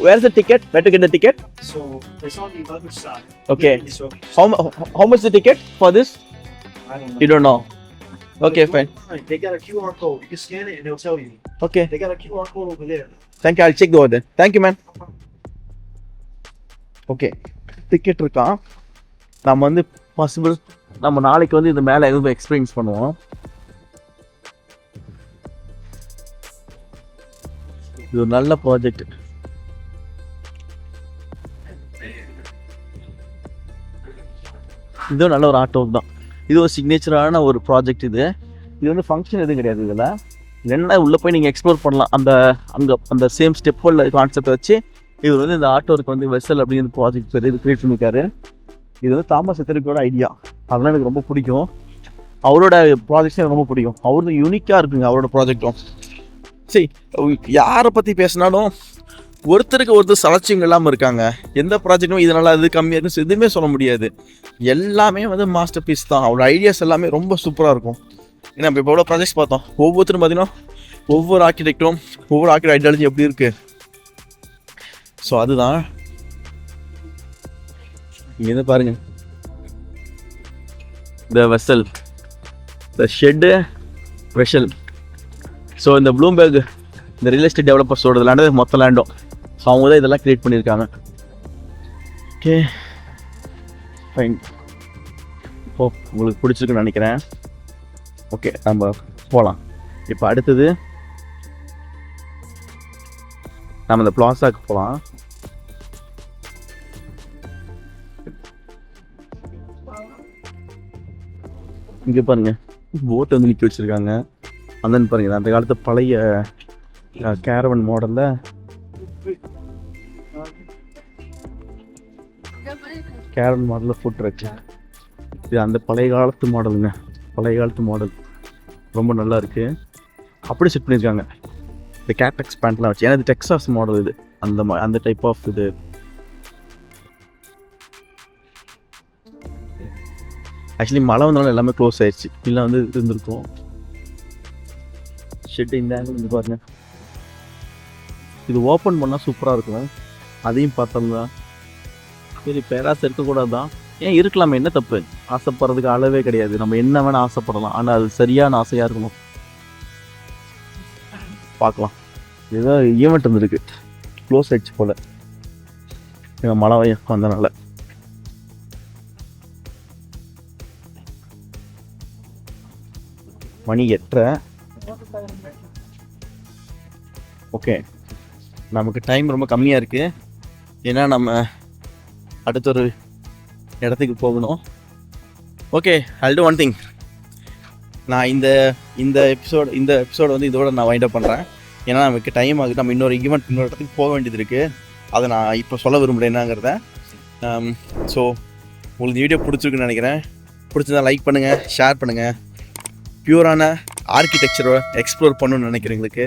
Where's the ticket? Where to get the ticket? So it's on the other side. Okay. So How much the ticket for this? I don't know. You don't know. Okay, fine. They got a QR code. You can scan it and they'll tell you. Okay. They got a QR code over there. Thank you. I'll check over there. Thank you, man. Okay. Ticket இருக்கான். நம்ம வந்து possible நம்ம நாளைக்கு வந்து இந்த மேலே எதுவும் experience பண்ணுவோம். இது ஒரு நல்ல ப்ராஜெக்ட். இதுவும் நல்ல ஒரு ஆர்ட் ஒர்க் தான். இது ஒரு சிக்னேச்சரான ஒரு ப்ராஜெக்ட். இது வந்து ஃபங்க்ஷன் எதுவும் கிடையாது. இதில் என்ன உள்ளே போய் நீங்கள் எக்ஸ்ப்ளோர் பண்ணலாம். அந்த சேம் ஸ்டெப்போட கான்செப்டை வச்சு இவர் வந்து இந்த ஆர்ட் ஒர்க் வந்து வெசல் அப்படிங்கிற ப்ராஜெக்ட் பேர் இது கிரியேட் பண்ணியிருக்காரு. இது வந்து தாமஸ் ஹெத்தர்விக்கோட ஐடியா. அதெல்லாம் எனக்கு ரொம்ப பிடிக்கும். அவரோட ப்ராஜெக்ட்ஸ் எனக்கு ரொம்ப பிடிக்கும். அவரது யூனிக்காக இருக்குங்க அவரோட ப்ராஜெக்டும். சரி, யாரை பற்றி பேசினாலும் ஒருத்தருக்கு ஒருத்தர் சலச்சிங்க இல்லாமல் இருக்காங்க. எந்த ப்ராஜெக்டும் இதனால் அது கம்மியாக இருக்கும் எதுவுமே சொல்ல முடியாது. எல்லாமே வந்து மாஸ்டர் பீஸ் தான். அவரோட ஐடியாஸ் எல்லாமே ரொம்ப சூப்பராக இருக்கும். ஏன்னா நம்ம இப்போ எவ்வளோ ப்ராஜெக்ட்ஸ் பார்த்தோம். ஒவ்வொருத்தரும் பார்த்தீங்கன்னா ஒவ்வொரு ஆர்கிடெக்டும் ஒவ்வொரு ஆர்கிடெக்ட் ஐடியாலஜி எப்படி இருக்குது. ஸோ அதுதான் இங்கே பாருங்க, த வெசல், த ஷெட்டு வெசல். ஸோ இந்த ப்ளூம்பெர்க் இந்த ரியல் எஸ்டேட் டெவலப்பர்ஸோட லேண்டு மொத்த லேண்டும். ஸோ அவங்க தான் இதெல்லாம் கிரியேட் பண்ணியிருக்காங்க. Okay fine. ஓ, உங்களுக்கு பிடிச்சிருக்குன்னு நினைக்கிறேன். ஓகே, நம்ம போகலாம். இப்போ அடுத்தது நம்ம இந்த பிளாசாக்கு போகலாம். இங்கே பாருங்க, போட் வந்து நிற்க வச்சுருக்காங்க. அந்த பாருங்க, அந்த காலத்து பழைய கேரவன் மாடலில் ஃபுட் ட்ரக். இது அந்த பழைய காலத்து மாடலுங்க, பழைய காலத்து மாடல் ரொம்ப நல்லா இருக்குது. அப்படி செட் பண்ணியிருக்காங்க இந்த கேட் எக்ஸ்பேண்ட்லாம் வச்சு. ஏன்னா இது டெக்ஸாஸ் மாடல், இது அந்த டைப் ஆஃப் இது. ஆக்சுவலி மழை வந்தாலும் எல்லாமே க்ளோஸ் ஆயிடுச்சு, இல்லை வந்து இருந்திருக்கும். ஷெட்டு இந்த ஆங்கிள் வந்து பாருங்க, இது ஓப்பன் பண்ணால் சூப்பராக இருக்கும். அதையும் பார்த்தோம்னா சரி பேராசை இருக்கக்கூடாது தான், ஏன் இருக்கலாமே, என்ன தப்பு, ஆசைப்படுறதுக்கு அளவே கிடையாது. நம்ம என்ன வேணால் ஆசைப்படலாம், ஆனால் அது சரியான ஆசையாக இருக்கணும். பார்க்கலாம், ஏதோ ஈவெண்ட் வந்துருக்கு, க்ளோஸ் ஆயிடுச்சு போல் மழை வந்தனால. மணி 8:30. ஓகே, நமக்கு டைம் ரொம்ப கம்மியாக இருக்குது, ஏன்னா நம்ம அடுத்த ஒரு இடத்துக்கு போகணும். Okay, I'll do one thing. நான் இந்த எபிசோடு வந்து இதோட நான் வைண்ட் அப் பண்ணுறேன். ஏன்னா நமக்கு டைம் ஆகுது, நம்ம இன்னொரு இடத்துக்கு போக வேண்டியது இருக்குது. அதை நான் இப்போ சொல்ல விரும்புகிறேன் என்னங்கிறத. ஸோ உங்களுக்கு வீடியோ பிடிச்சிருக்குன்னு நினைக்கிறேன். பிடிச்சிருந்தா லைக் பண்ணுங்கள், ஷேர் பண்ணுங்கள். பியூரான ஆர்கிடெக்சரை எக்ஸ்ப்ளோர் பண்ணணும்னு நினைக்கிறவங்களுக்கு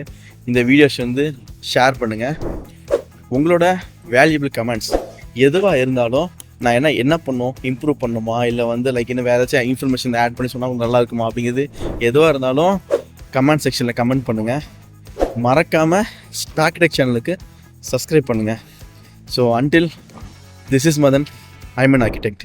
இந்த வீடியோஸ் வந்து ஷேர் பண்ணுங்கள். உங்களோட வேல்யூபிள் கமெண்ட்ஸ் எதுவாக இருந்தாலும் நான் என்ன பண்ணணும், இம்ப்ரூவ் பண்ணணுமா, இல்லை வந்து லைக் இன்னும் வேறு ஏதாச்சும் இன்ஃபர்மேஷன் ஆட் பண்ணி சொன்னால் உங்களுக்கு நல்லா இருக்குமா அப்படிங்கிறது எதுவாக இருந்தாலும் கமெண்ட் செக்ஷனில் கமெண்ட் பண்ணுங்கள். மறக்காமல் ஸ்டாக்டெக் சேனலுக்கு சப்ஸ்கிரைப் பண்ணுங்கள். So until this is Madan, I'm an architect.